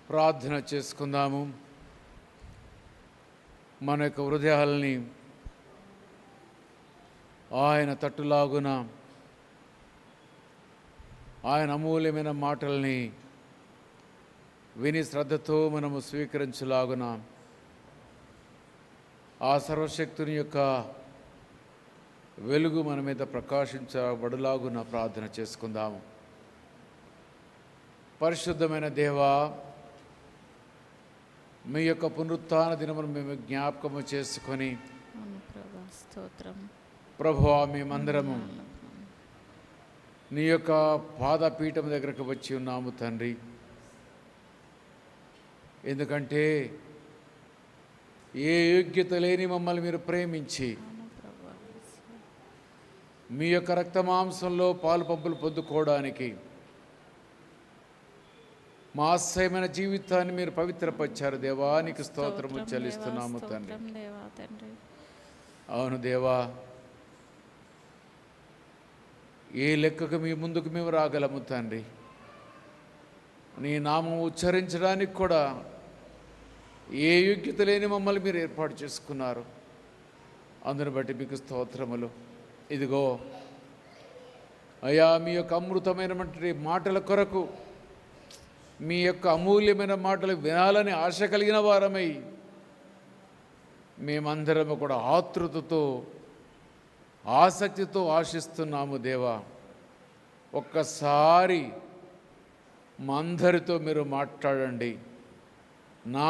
ప్రార్థన చేసుకుందాము. మన యొక్క హృదయాలని ఆయన తట్టులాగున ఆయన అమూల్యమైన మాటల్ని విని శ్రద్ధతో మనము స్వీకరించలాగున ఆ సర్వశక్తుని యొక్క వెలుగు మన మీద ప్రకాశించబడులాగున ప్రార్థన చేసుకుందాము. పరిశుద్ధమైన దేవా, మీ యొక్క పునరుత్థాన దినమును మేము జ్ఞాపకము చేసుకొని ప్రభువా, మేమందరము నీ యొక్క పాదపీఠం దగ్గరకు వచ్చి ఉన్నాము తండ్రి. ఎందుకంటే ఏ యోగ్యత లేని మమ్మల్ని మీరు ప్రేమించి మీ యొక్క రక్తమాంసంలో పాలు పంపులు పొందుకోవడానికి మా ఆశ్రయమైన జీవితాన్ని మీరు పవిత్రపరిచారు దేవా. నీకు స్తోత్రము చెల్లిస్తున్నాము తండ్రి. అవును దేవా, ఏ లెక్కకు మీ ముందుకు మేము రాగలము తండ్రి. నీ నామం ఉచ్చరించడానికి కూడా ఏ యోగ్యత లేని మమ్మల్ని మీరు ఏర్పాటు చేసుకున్నారు. అందుని బట్టి మీకు స్తోత్రములు. ఇదిగో అయ్యా, మీ యొక్క అమృతమైనటువంటి మాటల కొరకు, మీ యొక్క అమూల్యమైన మాటలు వినాలని ఆశ కలిగిన వారమై మేమందరము కూడా ఆతృతతో ఆసక్తితో ఆశిస్తున్నాము దేవా. ఒక్కసారి మా అందరితో మీరు మాట్లాడండి.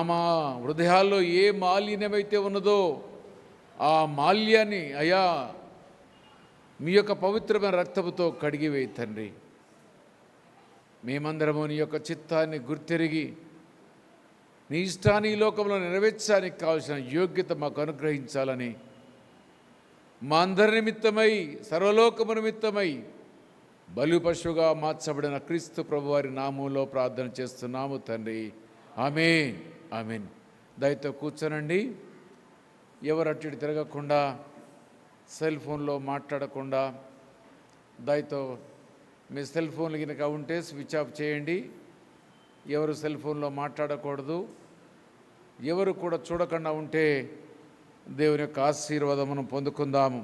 మా హృదయాల్లో ఏ మాలిన్యమైతే ఉన్నదో ఆ మాల్యాన్ని అయ్యా మీ యొక్క పవిత్రమైన రక్తముతో కడిగివేయి తండ్రి. మేమందరము నీ యొక్క చిత్తాన్ని గుర్తెరిగి నీ ఇష్టాన్ని ఈ లోకంలో నెరవేర్చడానికి కావలసిన యోగ్యత మాకు అనుగ్రహించాలని మా అందరి నిమిత్తమై, సర్వలోకము నిమిత్తమై బలి పశువుగా మార్చబడిన క్రీస్తు ప్రభువారి నామంలో ప్రార్థన చేస్తున్నాము తండ్రి. ఆమేన్, ఆమేన్. దయతో కూర్చోనండి. ఎవరు అటు ఇటు తిరగకుండా, సెల్ ఫోన్లో మాట్లాడకుండా, దయతో మీ సెల్ ఫోన్లు కనుక ఉంటే స్విచ్ ఆఫ్ చేయండి. ఎవరు సెల్ ఫోన్లో మాట్లాడకూడదు. ఎవరు కూడా చూడకుండా ఉంటే దేవుని యొక్క ఆశీర్వాదమును పొందుకుందాము.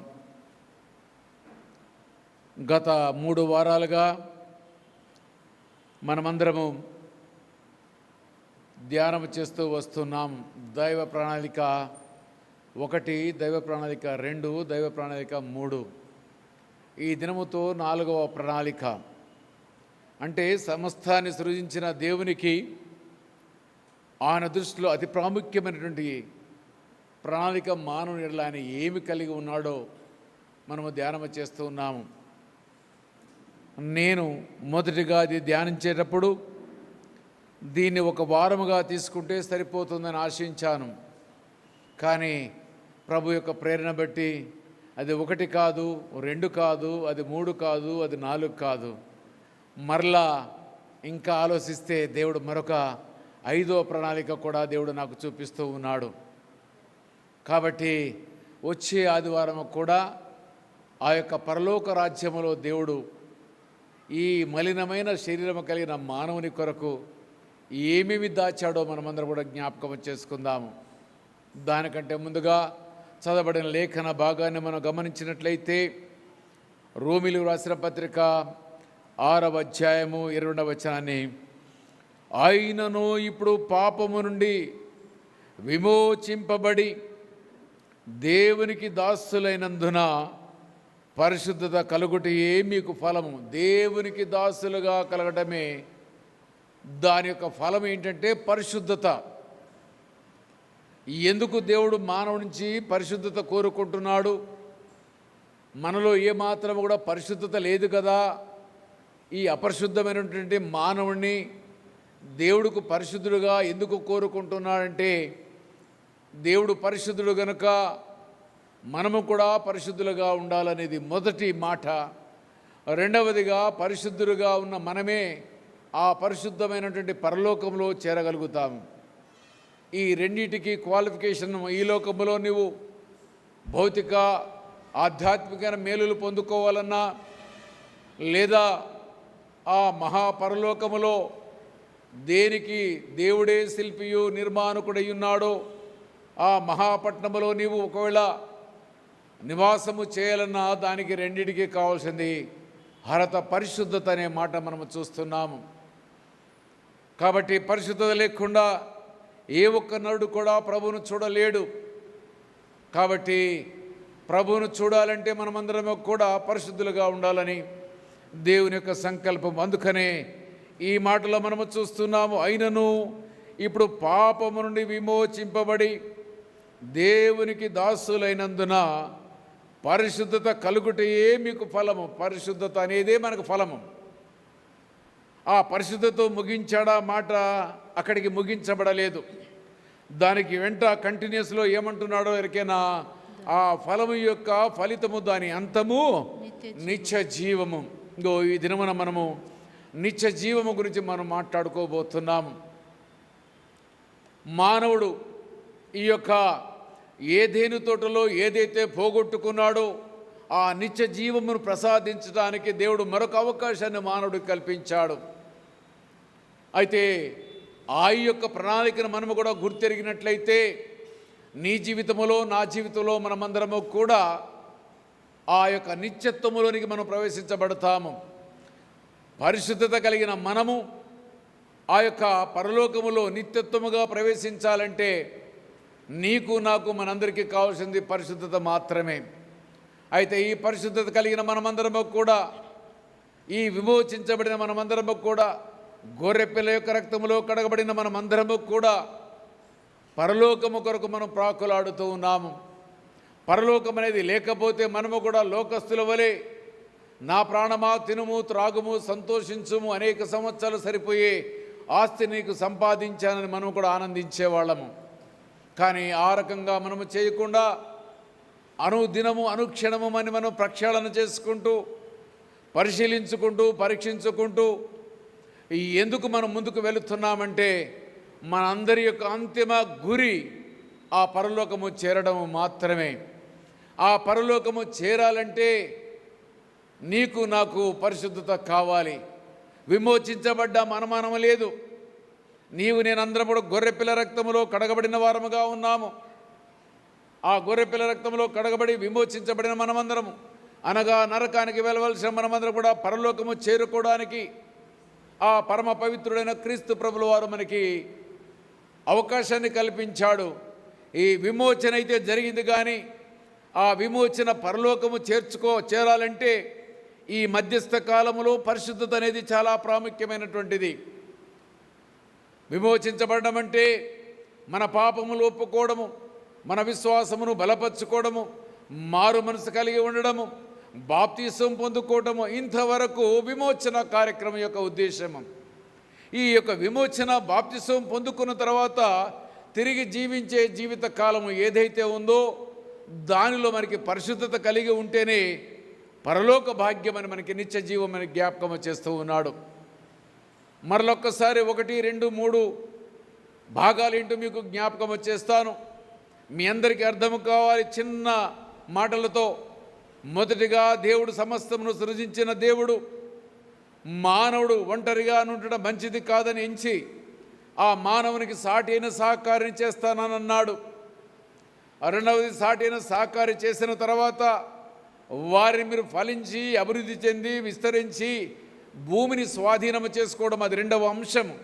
గత 3 వారాలుగా మనమందరము ధ్యానం చేస్తూ వస్తున్నాం. దైవ ప్రణాళిక 1, దైవ ప్రణాళిక 2, దైవ ప్రణాళిక 3. ఈ దినముతో 4వ ప్రణాళిక. అంటే సమస్తాన్ని సృజించిన దేవునికి ఆయన దృష్టిలో అతి ప్రాముఖ్యమైనటువంటి ప్రణాళిక మానవుని ఎడల ఆయన ఏమి కలిగి ఉన్నాడో మనము ధ్యానం చేస్తూ ఉన్నాము. నేను మొదటిగా అది ధ్యానించేటప్పుడు దీన్ని 1 వారముగా తీసుకుంటే సరిపోతుందని ఆశించాను. కానీ ప్రభు యొక్క ప్రేరణ బట్టి అది 1 కాదు, 2 కాదు, అది 3 కాదు, అది 4 కాదు. మరలా ఇంకా ఆలోచిస్తే దేవుడు మరొక 5వ ప్రణాళిక కూడా దేవుడు నాకు చూపిస్తూ ఉన్నాడు. కాబట్టి వచ్చే ఆదివారం కూడా ఆ యొక్క పరలోక రాజ్యములో దేవుడు ఈ మలినమైన శరీరము కలిగిన మానవుని కొరకు ఏమేమి దాచాడో మనమందరం కూడా జ్ఞాపకం చేసుకుందాము. దానికంటే ముందుగా చదవబడిన లేఖన భాగాన్ని మనం గమనించినట్లయితే రోమీయులకు రాసిన పత్రిక 6వ అధ్యాయము 22వ వచనాన్ని, ఆయనను ఇప్పుడు పాపము నుండి విమోచింపబడి దేవునికి దాసులైనందున పరిశుద్ధత కలుగుటయే మీకు ఫలము. దేవునికి దాసులుగా కలగటమే దాని యొక్క ఫలం. ఏంటంటే పరిశుద్ధత. ఎందుకు దేవుడు మానవు నుంచి పరిశుద్ధత కోరుకుంటున్నాడు? మనలో ఏమాత్రం కూడా పరిశుద్ధత లేదు కదా. ఈ అపరిశుద్ధమైనటువంటి మానవుణ్ణి దేవుడికి పరిశుద్ధుడుగా ఎందుకు కోరుకుంటున్నాడంటే, దేవుడు పరిశుద్ధుడు గనుక మనము కూడా పరిశుద్ధులుగా ఉండాలనేది మొదటి మాట. రెండవదిగా, పరిశుద్ధులుగా ఉన్న మనమే ఆ పరిశుద్ధమైనటువంటి పరలోకంలో చేరగలుగుతాము. ఈ రెండింటికి క్వాలిఫికేషన్, ఈ లోకంలో నువ్వు భౌతిక ఆధ్యాత్మిక మేలులు పొందుకోవాలన్నా, లేదా ఆ మహాపరలోకములో దేనికి దేవుడే శిల్పియు నిర్మాణకుడై ఉన్నాడో ఆ మహాపట్నంలో నీవు ఒకవేళ నివాసము చేయాలన్నా దానికి రెండిటికి కావాల్సింది అర్హత, పరిశుద్ధత అనే మాట మనము చూస్తున్నాము. కాబట్టి పరిశుద్ధత లేకుండా ఏ ఒక్క నరుడు కూడా ప్రభువును చూడలేడు. కాబట్టి ప్రభువును చూడాలంటే మనమందరం కూడా పరిశుద్ధులుగా ఉండాలని దేవుని యొక్క సంకల్పం. అందుకనే ఈ మాటలో మనము చూస్తున్నాము, అయినను ఇప్పుడు పాపము నుండి విమోచింపబడి దేవునికి దాసులైనందున పరిశుద్ధత కలుగుటయే మీకు ఫలము. పరిశుద్ధత అనేదే మనకు ఫలము. ఆ పరిశుద్ధతో ముగించాడా మాట, అక్కడికి ముగించబడలేదు. దానికి వెంట కంటిన్యూస్లో ఏమంటున్నాడో ఎరికేనా, ఆ ఫలము యొక్క ఫలితము దాని అంతము నిత్య జీవము. ఇంకో ఈ దినమున మనము నిత్య జీవము గురించి మనం మాట్లాడుకోబోతున్నాము. మానవుడు ఈ యొక్క ఏదేను తోటలో ఏదైతే పోగొట్టుకున్నాడో ఆ నిత్య జీవమును ప్రసాదించడానికి దేవుడు మరొక అవకాశాన్ని మానవుడికి కల్పించాడు. అయితే ఆ యొక్క ప్రణాళికను మనము కూడా గుర్తెరిగినట్లయితే నీ జీవితంలో నా జీవితంలో మనమందరము కూడా ఆ యొక్క నిత్యత్వములోనికి మనం ప్రవేశించబడతాము. పరిశుద్ధత కలిగిన మనము ఆ యొక్క పరలోకములో నిత్యత్వముగా ప్రవేశించాలంటే నీకు నాకు మనందరికీ కావాల్సింది పరిశుద్ధత మాత్రమే. అయితే ఈ పరిశుద్ధత కలిగిన మనమందరము కూడా, ఈ విమోచించబడిన మనమందరము కూడా, గొర్రెపిల్ల యొక్క రక్తములో కడగబడిన మనమందరము కూడా పరలోకము కొరకు మనం ప్రాకులాడుతూ ఉన్నాము. పరలోకం అనేది లేకపోతే మనము కూడా లోకస్తుల వలె నా ప్రాణమా తినుము త్రాగుము సంతోషించుము, అనేక సంవత్సరాలు సరిపోయే ఆస్తి నీకు సంపాదించానని మనం కూడా ఆనందించేవాళ్ళము. కానీ ఆ రకంగా మనము చేయకుండా అనుదినము అనుక్షణము అని మనం ప్రక్షాళన చేసుకుంటూ, పరిశీలించుకుంటూ, పరీక్షించుకుంటూ ఎందుకు మనం ముందుకు వెళుతున్నామంటే మనందరి యొక్క అంతిమ గురి ఆ పరలోకము చేరడము మాత్రమే. ఆ పరలోకము చేరాలంటే నీకు నాకు పరిశుద్ధత కావాలి. విమోచించబడ్డ అనుమానం లేదు. నీవు నేనందరం కూడా గొర్రెపిల్ల రక్తములో కడగబడిన వారముగా ఉన్నాము. ఆ గొర్రెపిల్ల రక్తంలో కడగబడి విమోచించబడిన మనమందరము, అనగా నరకానికి వెళ్ళవలసిన మనమందరం కూడా పరలోకము చేరుకోవడానికి ఆ పరమ పవిత్రుడైన క్రీస్తు ప్రభుల వారు మనకి అవకాశాన్ని కల్పించాడు. ఈ విమోచన అయితే జరిగింది, కానీ ఆ విమోచన పరలోకము చేరాలంటే ఈ మధ్యస్థ కాలములో పరిశుద్ధత అనేది చాలా ప్రాముఖ్యమైనటువంటిది. విమోచించబడడం అంటే మన పాపములు ఒప్పుకోవడము, మన విశ్వాసమును బలపరుచుకోవడము, మారు మనసు కలిగి ఉండడము, బాప్తిసం పొందుకోవటము, ఇంతవరకు విమోచన కార్యక్రమం యొక్క ఉద్దేశము. ఈ యొక్క విమోచన బాప్తిసం పొందుకున్న తర్వాత తిరిగి జీవించే జీవిత కాలము ఏదైతే ఉందో దానిలో మనకి పరిశుద్ధత కలిగి ఉంటేనే పరలోక భాగ్యమని మనకి నిత్య జీవమని జ్ఞాపకం చేస్తూ ఉన్నాడు. మరొక్కసారి 1, 2, 3 భాగాలు ఏంటో మీకు జ్ఞాపకం చేస్తాను. మీ అందరికీ అర్థం కావాలి చిన్న మాటలతో. మొదటిగా, దేవుడు సమస్తమును సృజించిన దేవుడు మానవుడు ఒంటరిగా ఉండడం మంచిది కాదని ఎంచి ఆ మానవునికి సాటి అయిన సహకారిని చేస్తానని అన్నాడు. రెండవది, సాటి అయిన సహకారి చేసిన తర్వాత వారిని మీరు ఫలించి అభివృద్ధి చెంది విస్తరించి భూమిని స్వాధీనము చేసుకోవడం, అది రెండవ అంశము.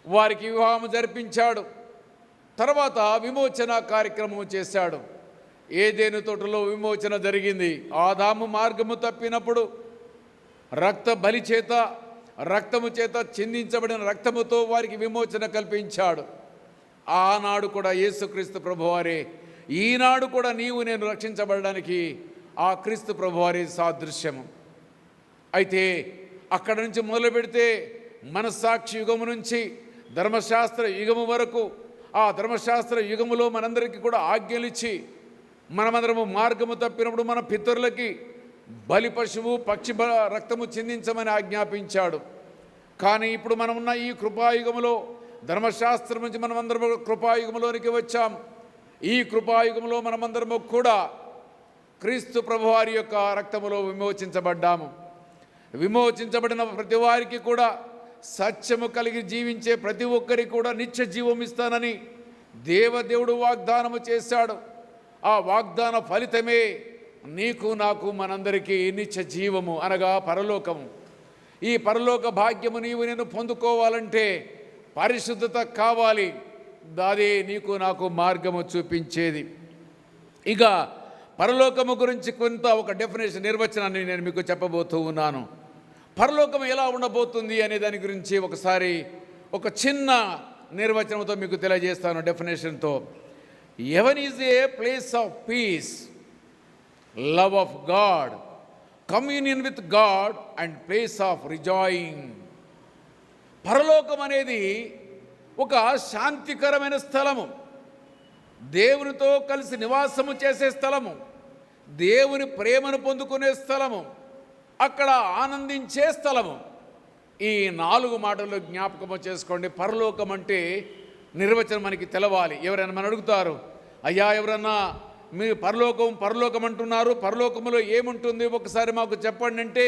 వారికి వివాహము జరిపించాడు. తర్వాత విమోచన కార్యక్రమము చేశాడు. ఏదేను తోటలో విమోచన జరిగింది. ఆదాము మార్గము తప్పినప్పుడు రక్త బలి చేత, రక్తము చేత చిందించబడిన రక్తముతో వారికి విమోచన కల్పించాడు. ఆనాడు కూడా యేసుక్రీస్తు ప్రభువారే, ఈనాడు కూడా నీవు నేను రక్షించబడడానికి ఆ క్రీస్తు ప్రభువారే సాదృశ్యము. అయితే అక్కడ నుంచి మొదలు పెడితే మనస్సాక్షి యుగము నుంచి ధర్మశాస్త్ర యుగము వరకు, ఆ ధర్మశాస్త్ర యుగములో మనందరికీ కూడా ఆజ్ఞలిచ్చి మనమందరము మార్గము తప్పినప్పుడు మన పితరులకి బలి పశువు పక్షి రక్తము చిందించమని ఆజ్ఞాపించాడు. కానీ ఇప్పుడు మనమున్న ఈ కృపాయుగములో ధర్మశాస్త్రం నుంచి మనమందరము కృపాయుగములోనికి వచ్చాం. ఈ కృపాయుగంలో మనమందరము కూడా క్రీస్తు ప్రభువారి యొక్క రక్తములో విమోచించబడ్డాము. విమోచించబడిన ప్రతి వారికి కూడా, సత్యము కలిగి జీవించే ప్రతి ఒక్కరికి కూడా నిత్య జీవం ఇస్తానని దేవుడు వాగ్దానము చేశాడు. ఆ వాగ్దాన ఫలితమే నీకు నాకు మనందరికీ నిత్య జీవము అనగా పరలోకము. ఈ పరలోక భాగ్యము నేను పొందుకోవాలంటే పరిశుద్ధత కావాలి. అదే నీకు నాకు మార్గము చూపించేది. ఇక పరలోకము గురించి కొంత ఒక నిర్వచనాన్ని నేను మీకు చెప్పబోతూ ఉన్నాను. పరలోకం ఎలా ఉండబోతుంది అనే దాని గురించి ఒకసారి ఒక చిన్న నిర్వచనంతో మీకు తెలియజేస్తాను, డెఫినేషన్తో. Heaven is a place of peace, love of god, communion with god and place of rejoicing. పరలోకం అనేది ఒక శాంతికరమైన స్థలము, దేవునితో కలిసి నివాసము చేసే స్థలము, దేవుని ప్రేమను పొందుకునే స్థలము, అక్కడ ఆనందించే స్థలము. ఈ 4 మాటలు జ్ఞాపకము చేసుకోండి. పరలోకం అంటే నిర్వచనం మనకి తెలవాలి. ఎవరైనా మనం అడుగుతారు, అయ్యా ఎవరన్నా మీరు పరలోకం అంటున్నారు, పరలోకములో ఏముంటుంది ఒకసారి మాకు చెప్పండి అంటే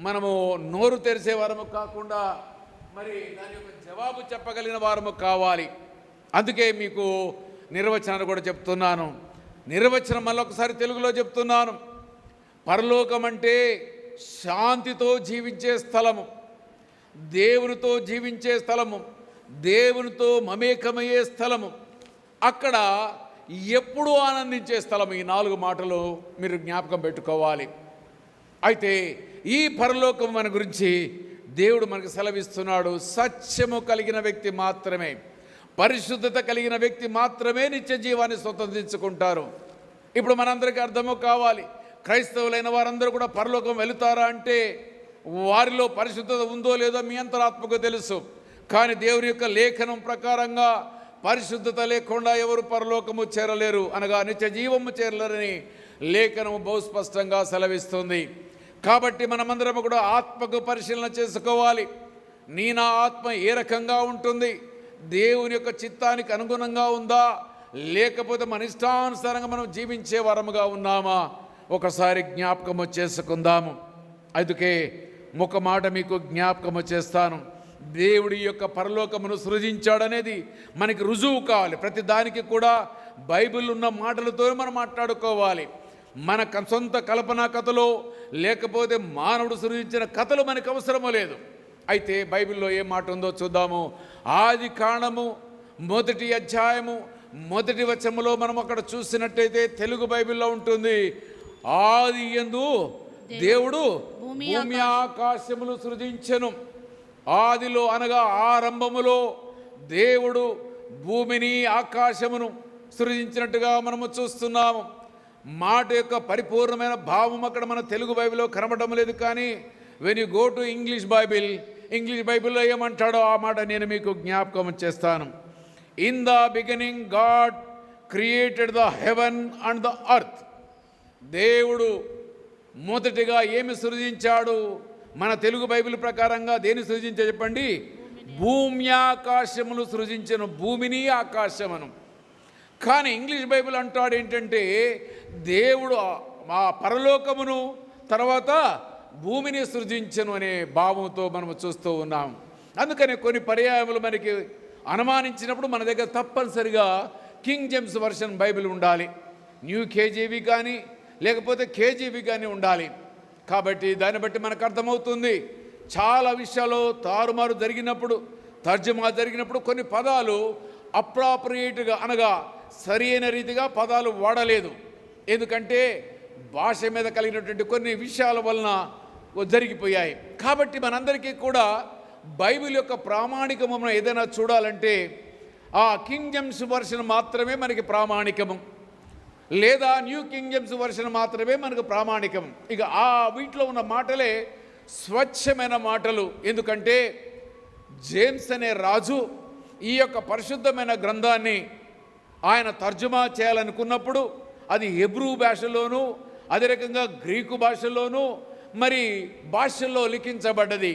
మనము నోరు తెరిసే వారము కాకుండా మరి దాని యొక్క జవాబు చెప్పగలిగిన వారము కావాలి. అందుకే మీకు నిర్వచనాన్ని కూడా చెప్తున్నాను. నిర్వచనం మళ్ళీ ఒకసారి తెలుగులో చెప్తున్నాను. పరలోకం అంటే శాంతితో జీవించే స్థలము, దేవునితో జీవించే స్థలము, దేవునితో మమేకమయ్యే స్థలము, అక్కడ ఎప్పుడూ ఆనందించే స్థలం. ఈ 4 మాటలు మీరు జ్ఞాపకం పెట్టుకోవాలి. అయితే ఈ పరలోకం మన గురించి దేవుడు మనకు సెలవిస్తున్నాడు. సత్యము కలిగిన వ్యక్తి మాత్రమే, పరిశుద్ధత కలిగిన వ్యక్తి మాత్రమే నిత్య జీవాన్ని స్వతంత్రించుకుంటారు. ఇప్పుడు మనందరికీ అర్థము కావాలి, క్రైస్తవులైన వారందరూ కూడా పరలోకం వెళుతారా అంటే వారిలో పరిశుద్ధత ఉందో లేదో మీ అంతరాత్మకు తెలుసు. కానీ దేవుని యొక్క లేఖనం ప్రకారంగా పరిశుద్ధత లేకుండా ఎవరు పరలోకము చేరలేరు, అనగా నిత్య జీవము చేరలేరని లేఖనము బహుస్పష్టంగా సెలవిస్తుంది. కాబట్టి మనమందరం కూడా ఆత్మకు పరిశీలన చేసుకోవాలి. నా ఆత్మ ఏ రకంగా ఉంటుంది, దేవుని యొక్క చిత్తానికి అనుగుణంగా ఉందా, లేకపోతే మన ఇష్టానుసారంగా మనం జీవించే వరముగా ఉన్నామా, ఒకసారి జ్ఞాపకము చేసుకుందాము. అందుకే ఒక మాట మీకు జ్ఞాపకము చేస్తాను. దేవుడి యొక్క పరలోకమును సృజించాడనేది మనకి రుజువు కావాలి. ప్రతి దానికి కూడా బైబిల్ ఉన్న మాటలతో మనం మాట్లాడుకోవాలి. మన సొంత కల్పనా కథలో లేకపోతే మానవుడు సృజించిన కథలు మనకు అవసరమో లేదు. అయితే బైబిల్లో ఏ మాట ఉందో చూద్దాము. ఆది కాండము 1వ అధ్యాయము 1వ వచనములో మనం అక్కడ చూసినట్టయితే తెలుగు బైబిల్లో ఉంటుంది, ఆది యందు దేవుడు భూమి ఆకాశములు సృజించెను. ఆదిలో అనగా ఆరంభములో దేవుడు భూమిని ఆకాశమును సృజించినట్టుగా మనము చూస్తున్నాము. మాట యొక్క పరిపూర్ణమైన భావం అక్కడ మన తెలుగు బైబిల్లో కనబడడం లేదు. కానీ when you go to English బైబిల్లో ఏమంటాడో ఆ మాట నేను మీకు జ్ఞాపకం చేస్తాను. In the beginning God created the heaven and the earth. దేవుడు మొదటిగా ఏమి సృజించాడు? మన తెలుగు బైబిల్ ప్రకారంగా దేని సృజించే చెప్పండి? భూమి ఆకాశములు సృజించను, భూమిని ఆకాశమును. కానీ ఇంగ్లీష్ బైబిల్ అంటాడు ఏంటంటే దేవుడు ఆ పరలోకమును తర్వాత భూమిని సృజించను అనే భావంతో మనము చూస్తూ ఉన్నాం. అందుకని కొన్ని పర్యాయములు మనకి అనుమానించినప్పుడు మన దగ్గర తప్పనిసరిగా కింగ్ జేమ్స్ వర్షన్ బైబిల్ ఉండాలి. న్యూ కేజీవి కానీ లేకపోతే కేజీవి కానీ ఉండాలి. కాబట్టి దాన్ని బట్టి మనకు అర్థమవుతుంది. చాలా విషయాలు తారుమారు జరిగినప్పుడు, తర్జుమా జరిగినప్పుడు కొన్ని పదాలు అప్రాపరియేట్గా అనగా సరి అయిన రీతిగా పదాలు వాడలేదు. ఎందుకంటే భాష మీద కలిగినటువంటి కొన్ని విషయాల వలన జరిగిపోయాయి. కాబట్టి మనందరికీ కూడా బైబిల్ యొక్క ప్రామాణికము మనం ఏదైనా చూడాలంటే ఆ కింగ్ జేమ్స్ వర్షన్ మాత్రమే మనకి ప్రామాణికము, లేదా న్యూ కింగ్ జేమ్స్ వర్షన్ మాత్రమే మనకు ప్రామాణికం. ఇక ఆ వీటిలో ఉన్న మాటలే స్వచ్ఛమైన మాటలు. ఎందుకంటే జేమ్స్ అనే రాజు ఈ యొక్క పరిశుద్ధమైన గ్రంథాన్ని ఆయన తర్జుమా చేయాలనుకున్నప్పుడు అది హెబ్రూ భాషలోనూ అదే రకంగా గ్రీకు భాషలోనూ మరి భాషల్లో లిఖించబడ్డది.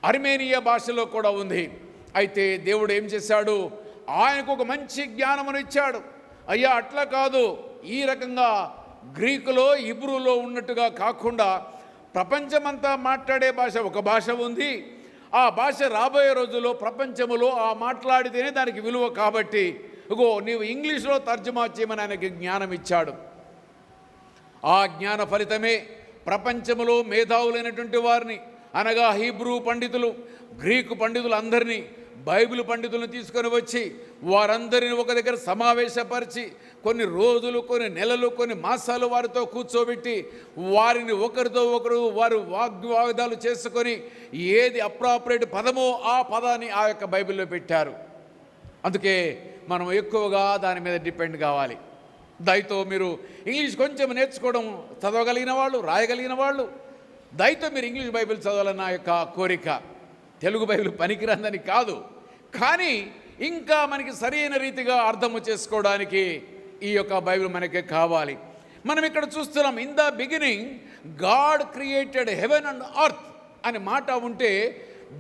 అర్మేనియా భాషలో కూడా ఉంది. అయితే దేవుడు ఏం చేశాడు? ఆయనకు ఒక మంచి జ్ఞానమును ఇచ్చాడు. అయ్యా అట్లా కాదు, ఈ రకంగా గ్రీకులో హిబ్రూలో ఉన్నట్టుగా కాకుండా ప్రపంచమంతా మాట్లాడే భాష ఒక భాష ఉంది. ఆ భాష రాబోయే రోజుల్లో ప్రపంచంలో ఆ మాట్లాడితేనే దానికి విలువ. కాబట్టి ఇగో నీవు ఇంగ్లీష్లో తర్జుమా చేయమని ఆయనకి జ్ఞానం ఇచ్చాడు. ఆ జ్ఞాన ఫలితమే ప్రపంచంలో మేధావులైనటువంటి వారిని, అనగా హీబ్రూ పండితులు, గ్రీకు పండితులు అందరినీ, బైబిల్ పండితులను తీసుకొని వచ్చి వారందరిని ఒక దగ్గర సమావేశపరిచి కొన్ని రోజులు, కొన్ని నెలలు, కొన్ని మాసాలు వారితో కూర్చోబెట్టి వారిని ఒకరితో ఒకరు వారు వాగ్వాదాలు చేసుకొని ఏది అప్రాపరేట్ పదమో ఆ పదాన్ని ఆ యొక్క బైబిల్లో పెట్టారు. అందుకే మనం ఎక్కువగా దాని మీద డిపెండ్ కావాలి. దయతో మీరు ఇంగ్లీష్ కొంచెం నేర్చుకోవడం, చదవగలిగిన వాళ్ళు, రాయగలిగిన వాళ్ళు, దయతో మీరు ఇంగ్లీష్ బైబిల్ చదవాలన్న నా యొక్క కోరిక. తెలుగు బైబిల్ పనికిరాందని కాదు, కానీ ఇంకా మనకి సరైన రీతిగా అర్థము చేసుకోవడానికి ఈ యొక్క బైబిల్ మనకి కావాలి. మనం ఇక్కడ చూస్తున్నాం, in the beginning God created heaven and earth అనే మాట ఉంటే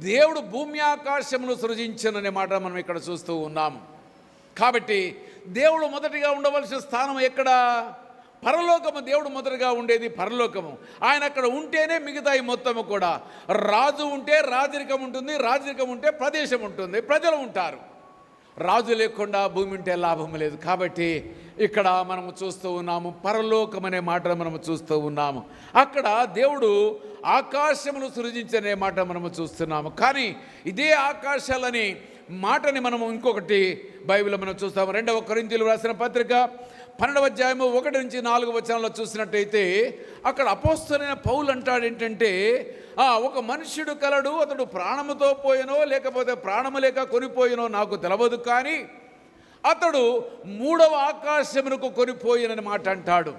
దేవుడు భూమి ఆకాశమును సృజించననే మాట మనం ఇక్కడ చూస్తూ ఉన్నాము. కాబట్టి దేవుడు మొదటిగా ఉండవలసిన స్థానం ఎక్కడ? పరలోకము. దేవుడు మొదటగా ఉండేది పరలోకము. ఆయన అక్కడ ఉంటేనే మిగతాయి మొత్తము కూడా. రాజు ఉంటే రాజరికం ఉంటుంది, రాజరికం ఉంటే ప్రదేశం ఉంటుంది, ప్రజలు ఉంటారు. రాజు లేకుండా భూమి ఉంటే లాభం లేదు. కాబట్టి ఇక్కడ మనము చూస్తూ ఉన్నాము, పరలోకం అనే మాట మనము చూస్తూ ఉన్నాము. అక్కడ దేవుడు ఆకాశములు సృజించనే మాట మనము చూస్తున్నాము. కానీ ఇదే ఆకాశాలని మాటని మనము ఇంకొకటి బైబిల్లో మనం చూస్తాము. 2వ కొరింథీయులకు రాసిన పత్రిక 12వ అధ్యాయము 1-4 చూసినట్టయితే అక్కడ అపోస్తలుడైన పౌలు అంటాడు ఏంటంటే, ఒక మనుష్యుడు కలడు, అతడు ప్రాణముతో పోయినో లేకపోతే ప్రాణము లేక కొనిపోయినో నాకు తెలవదు, కానీ అతడు 3వ ఆకాశమునకు కొనిపోయినని మాట అంటాడు.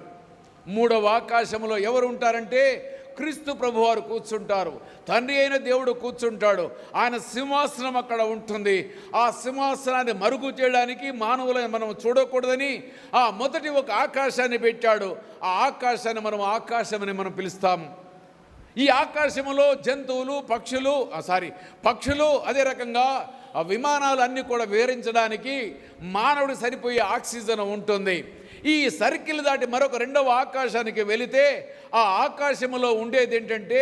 3వ ఆకాశములో ఎవరు ఉంటారంటే క్రీస్తు ప్రభువారు కూర్చుంటారు, తండ్రి అయిన దేవుడు కూర్చుంటాడు. ఆయన సింహాసనం అక్కడ ఉంటుంది. ఆ సింహాసనాన్ని మరుగు చేయడానికి మానవులను మనం చూడకూడదని ఆ మొదటి ఒక ఆకాశాన్ని పెట్టాడు. ఆ ఆకాశాన్ని మనం ఆకాశమని మనం పిలుస్తాము. ఈ ఆకాశములో జంతువులు, పక్షులు, అదే రకంగా విమానాలు అన్నీ కూడా వివరించడానికి మానవుడు సరిపోయే ఆక్సిజన్ ఉంటుంది. ఈ సర్కిల్ దాటి మరొక 2వ ఆకాశానికి వెళితే ఆ ఆకాశములో ఉండేది ఏంటంటే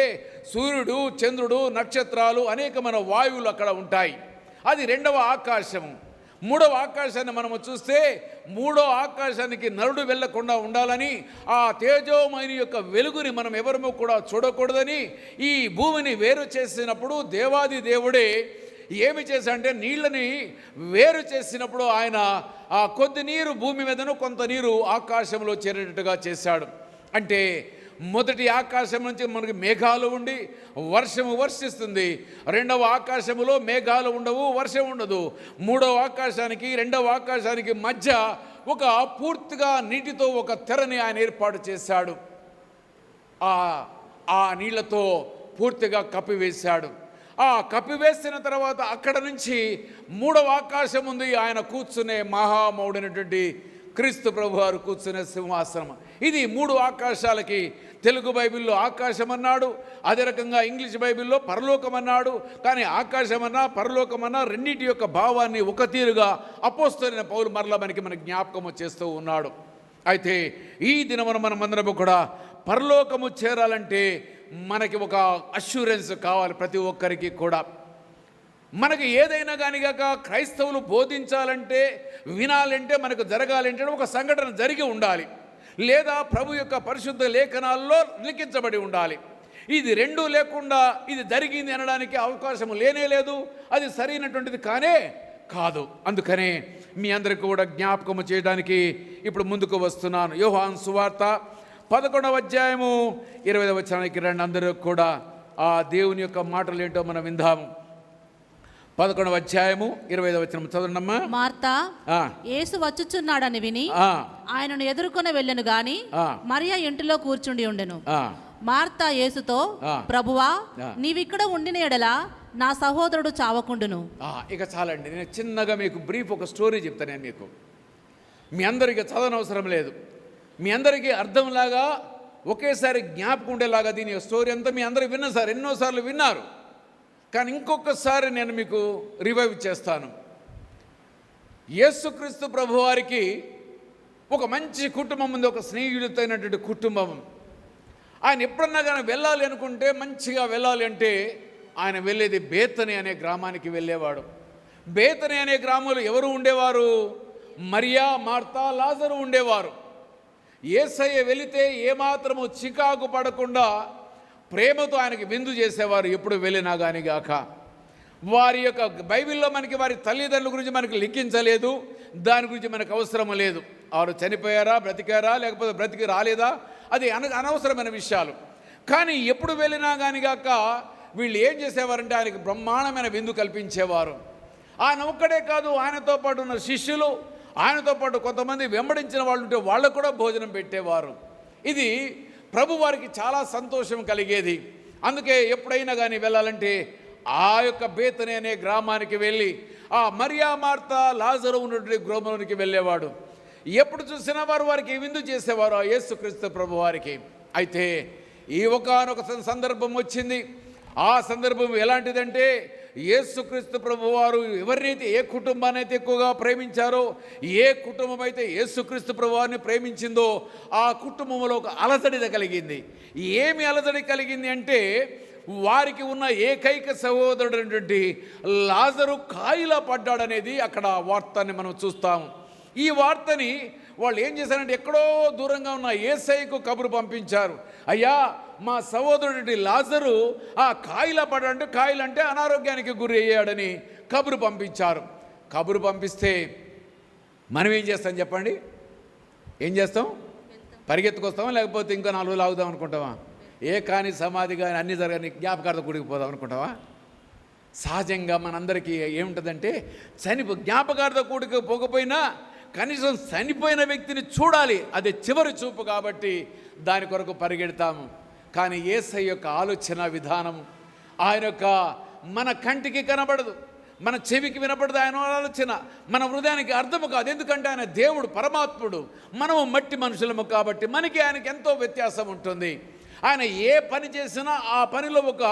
సూర్యుడు, చంద్రుడు, నక్షత్రాలు, అనేకమైన వాయువులు అక్కడ ఉంటాయి. అది 2వ ఆకాశము. 3వ ఆకాశాన్ని మనము చూస్తే 3వ ఆకాశానికి నరుడు వెళ్లకుండా ఉండాలని, ఆ తేజోమయుని యొక్క వెలుగుని మనం ఎవరము కూడా చూడకూడదని ఈ భూమిని వేరు చేసినప్పుడు దేవాది దేవుడే ఏమి చేశాడంటే నీళ్ళని వేరు చేసినప్పుడు ఆయన ఆ కొద్ది నీరు భూమి మీదను, కొంత నీరు ఆకాశంలో చేరేటట్టుగా చేశాడు. అంటే మొదటి ఆకాశం నుంచి మనకి మేఘాలు ఉండి వర్షము వర్షిస్తుంది. 2వ ఆకాశములో మేఘాలు ఉండవు, వర్షం ఉండదు. 3వ ఆకాశానికి 2వ ఆకాశానికి మధ్య ఒక పూర్తిగా నీటితో ఒక తెరని ఆయన ఏర్పాటు చేశాడు. ఆ నీళ్లతో పూర్తిగా కప్పివేశాడు. ఆ కప్పివేసిన తర్వాత అక్కడ నుంచి 3వ ఆకాశం ఉంది. ఆయన కూర్చునే మహామౌడైనటువంటి క్రీస్తు ప్రభు వారు కూర్చునే సింహాసనం. ఇది 3 ఆకాశాలకి తెలుగు బైబిల్లో ఆకాశం అన్నాడు, అదే రకంగా ఇంగ్లీష్ బైబిల్లో పరలోకం అన్నాడు. కానీ ఆకాశమన్నా పరలోకమన్నా రెండింటి యొక్క భావాన్ని ఒక తీరుగా అపోస్తలుడైన పౌలు మరలా మన జ్ఞాపకము చేస్తూ ఉన్నాడు. అయితే ఈ దినమున మనమందరము కూడా పరలోకము చేరాలంటే మనకి ఒక అష్యూరెన్స్ కావాలి. ప్రతి ఒక్కరికి కూడా మనకి ఏదైనా కానిగాక క్రైస్తవులు బోధించాలంటే, వినాలంటే, మనకు జరగాలంటే ఒక సంఘటన జరిగి ఉండాలి, లేదా ప్రభు యొక్క పరిశుద్ధ లేఖనాల్లో లిఖించబడి ఉండాలి. ఇది 2 లేకుండా ఇది జరిగింది అనడానికి అవకాశం లేనే లేదు. అది సరైనటువంటిది కానే కాదు. అందుకనే మీ అందరికీ కూడా జ్ఞాపకము చేయడానికి ఇప్పుడు ముందుకు వస్తున్నాను. యోహాను సువార్త 11వ అధ్యాయము 20వ వచనానికి రండి. అందరూ కూడా ఆ దేవుని యొక్క మాటలు ఏంటో మనం విందాము. 11వ అధ్యాయము 20వ వచనం చదవండమ్మా. మార్తా యేసు వచ్చుచున్నాడని విని ఆయనను ఎదుర్కొని వెళ్ళెను గాని మరియా ఇంటిలో కూర్చుండి ఉండెను. మార్తా యేసుతో, ప్రభువా, నీవిక్కడ ఉండిన ఎడల నా సహోదరుడు చావకుండును. ఇక చాలండి, నేను చిన్నగా మీకు బ్రీఫ్ ఒక స్టోరీ చెప్తాను. నేను మీకు మీ అందరికీ చదవనవసరం లేదు, మీ అందరికీ అర్థంలాగా ఒకేసారి జ్ఞాపకం ఉండేలాగా దీని స్టోరీ అంతా మీ అందరూ విన్నారు, ఎన్నోసార్లు విన్నారు. కానీ ఇంకొకసారి నేను మీకు రివైవ్ చేస్తాను. యేసుక్రీస్తు ప్రభువారికి ఒక మంచి కుటుంబం ఉంది, ఒక స్నేహితుడైనటువంటి కుటుంబం. ఆయన ఎప్పుడన్నా కానీ వెళ్ళాలి అనుకుంటే, మంచిగా వెళ్ళాలి అంటే ఆయన వెళ్ళేది బేతని అనే గ్రామానికి వెళ్ళేవాడు. బేతని అనే గ్రామంలో ఎవరు ఉండేవారు? మరియా, మార్తా, లాజరు ఉండేవారు. యేసయ్య వెళితే ఏమాత్రము చికాకు పడకుండా ప్రేమతో ఆయనకి విందు చేసేవారు ఎప్పుడు వెళ్ళినా కానీ గాక. వారి యొక్క బైబిల్లో మనకి వారి తల్లిదండ్రుల గురించి మనకి లిఖించలేదు, దాని గురించి మనకు అవసరం లేదు. వారు చనిపోయారా, బ్రతికారా, లేకపోతే బ్రతికి రాలేదా, అది అనవసరమైన విషయాలు. కానీ ఎప్పుడు వెళ్ళినా కానీ గాక వీళ్ళు ఏం చేసేవారంటే ఆయనకి బ్రహ్మాండమైన విందు కల్పించేవారు. ఆయన ఒక్కడే కాదు, ఆయనతో పాటు ఉన్న శిష్యులు, ఆయనతో పాటు కొంతమంది వెంబడించిన వాళ్ళు ఉంటే వాళ్ళకు కూడా భోజనం పెట్టేవారు. ఇది ప్రభు వారికి చాలా సంతోషం కలిగేది. అందుకే ఎప్పుడైనా కానీ వెళ్ళాలంటే ఆ యొక్క బేతని అనే గ్రామానికి వెళ్ళి ఆ మరియా, మార్తా, లాజరు ఉన్నటువంటి గ్రామంలోనికి వెళ్ళేవాడు. ఎప్పుడు చూసినా వారికి విందు చేసేవారు ఆ యేసుక్రీస్తు ప్రభు వారికి. అయితే ఈ ఒకానొక సందర్భం వచ్చింది. ఆ సందర్భం ఎలాంటిదంటే, యేసుక్రీస్తు ప్రభువారు ఎవరినైతే, ఏ కుటుంబాన్ని అయితే ఎక్కువగా ప్రేమించారో, ఏ కుటుంబం అయితే యేసుక్రీస్తు ప్రభువారిని ప్రేమించిందో ఆ కుటుంబంలో ఒక అలజడి కలిగింది. ఏమి అలజడి కలిగింది అంటే, వారికి ఉన్న ఏకైక సహోదరుడైనటువంటి లాజరు కాయిలా పడ్డాడనేది అక్కడ వార్తని మనం చూస్తాము. ఈ వార్తని వాళ్ళు ఏం చేశారంటే, ఎక్కడో దూరంగా ఉన్న యేసయ్యకు కబురు పంపించారు. అయ్యా, మా సహోదరుడి లాజరు ఆ కాయిలా పడ్డాడంటే, కాయిలంటే అనారోగ్యానికి గురి అయ్యాడని కబురు పంపించారు. కబురు పంపిస్తే మనం ఏం చేస్తాం చెప్పండి? ఏం చేస్తాం? పరిగెత్తుకొస్తామా, లేకపోతే ఇంకా 4 రోజులు ఆగుదాం అనుకుంటామా? ఏ కానీ సమాధి కానీ అన్ని జరగని జ్ఞాపకార్థ గుడికి పోదాం అనుకుంటావా? సహజంగా మనందరికీ ఏముంటుందంటే, జ్ఞాపకార్థ కూడికి పోకపోయినా కనీసం చనిపోయిన వ్యక్తిని చూడాలి, అది చివరి చూపు కాబట్టి దాని కొరకు పరిగెడతాము. కానీ యేసయ్య యొక్క ఆలోచన విధానం, ఆయన యొక్క మన కంటికి కనబడదు, మన చెవికి వినపడదు. ఆయన ఆలోచన మన హృదయానికి అర్థము కాదు. ఎందుకంటే ఆయన దేవుడు, పరమాత్ముడు, మనము మట్టి మనుషులము కాబట్టి మనకి ఆయనకి ఎంతో వ్యత్యాసం ఉంటుంది. ఆయన ఏ పని చేసినా ఆ పనిలో ఒక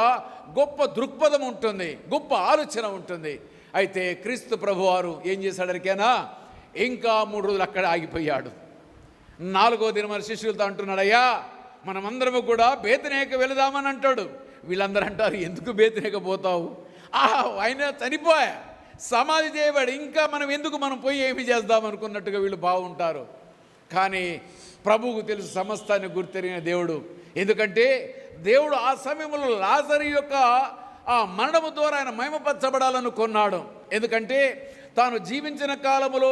గొప్ప దృక్పథం ఉంటుంది, గొప్ప ఆలోచన ఉంటుంది. అయితే క్రీస్తు ప్రభువారు ఏం చేశాడరికేనా, ఇంకా 3 రోజులు అక్కడ ఆగిపోయాడు. 4వ దినం మన శిష్యులతో అంటున్నాడు, అయ్యా మనమందరము కూడా బేతనీకి వెళదామని అంటాడు. వీళ్ళందరూ అంటారు, ఎందుకు బేతనీకి పోతావు? ఆయన చనిపోయా, సమాధి చేయబడి, ఇంకా మనం పోయి ఏమి చేద్దాం అనుకున్నట్టుగా వీళ్ళు బాగుంటారు. కానీ ప్రభువుకు తెలుసు, సమస్తాన్ని గుర్తెరిగిన దేవుడు. ఎందుకంటే దేవుడు ఆ సమయంలో లాజరు యొక్క ఆ మరణము ద్వారా ఆయన మహిమపరచబడాలనుకున్నాడు. ఎందుకంటే తాను జీవించిన కాలములో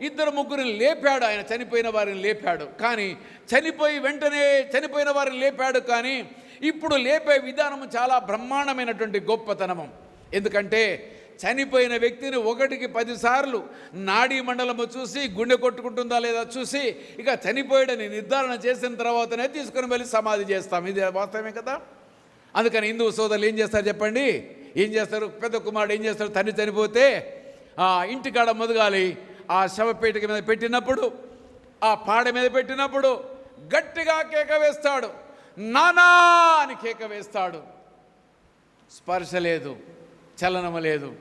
2-3 లేపాడు, ఆయన చనిపోయిన వారిని లేపాడు. కానీ వెంటనే చనిపోయిన వారిని లేపాడు. కానీ ఇప్పుడు లేపే విధానము చాలా బ్రహ్మాండమైనటువంటి గొప్పతనము. ఎందుకంటే చనిపోయిన వ్యక్తిని 1కి 10 సార్లు నాడీ మండలము చూసి, గుండె కొట్టుకుంటుందా లేదా చూసి, ఇక చనిపోయాడని నిర్ధారణ చేసిన తర్వాతనే తీసుకుని వెళ్ళి సమాధి చేస్తాం. ఇది వాస్తవమే కదా. అందుకని హిందూ సోదరులు ఏం చేస్తారు చెప్పండి? ఏం చేస్తారు? పెద్ద కుమారుడు ఏం చేస్తారు? తండ్రి చనిపోతే ఇంటికాడ మొదగాలి ఆ శవపేటిక మీద పెట్టినప్పుడు, ఆ పాడ మీద పెట్టినప్పుడు గట్టిగా కేక వేస్తాడు, నానా అని కేక వేస్తాడు. స్పర్శ లేదు, చలనము లేదు.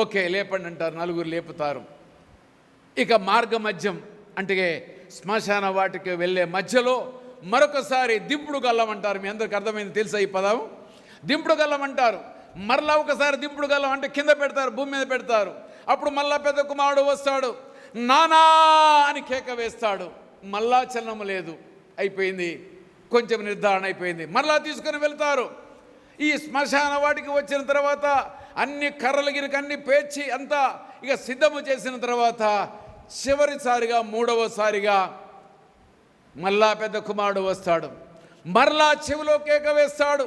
ఓకే లేపండి అంటారు, 4 లేపుతారు. ఇక మార్గ మధ్యం అంటే శ్మశాన వాటికి వెళ్ళే మధ్యలో మరొకసారి దింపుడు గల్లం అంటారు. మీ అందరికి అర్థమైంది తెలుసా ఈ పదం? దింపుడు గల్లం అంటారు. మరలా ఒకసారి దింపుడు గల్లం అంటే కింద పెడతారు, భూమి మీద పెడతారు. అప్పుడు మళ్ళా పెద్ద కుమారుడు వస్తాడు, నానా అని కేక వేస్తాడు. మళ్ళా చలనము లేదు, అయిపోయింది, కొంచెం నిర్ధారణ అయిపోయింది. మరలా తీసుకొని వెళ్తారు. ఈ శ్మశాన వాటికి వచ్చిన తర్వాత అన్ని కర్రల గిరికి అన్ని పేర్చి అంతా ఇక సిద్ధము చేసిన తర్వాత చివరిసారిగా 3వసారిగా మళ్ళా పెద్ద కుమారుడు వస్తాడు. మరలా చెవిలో కేక వేస్తాడు,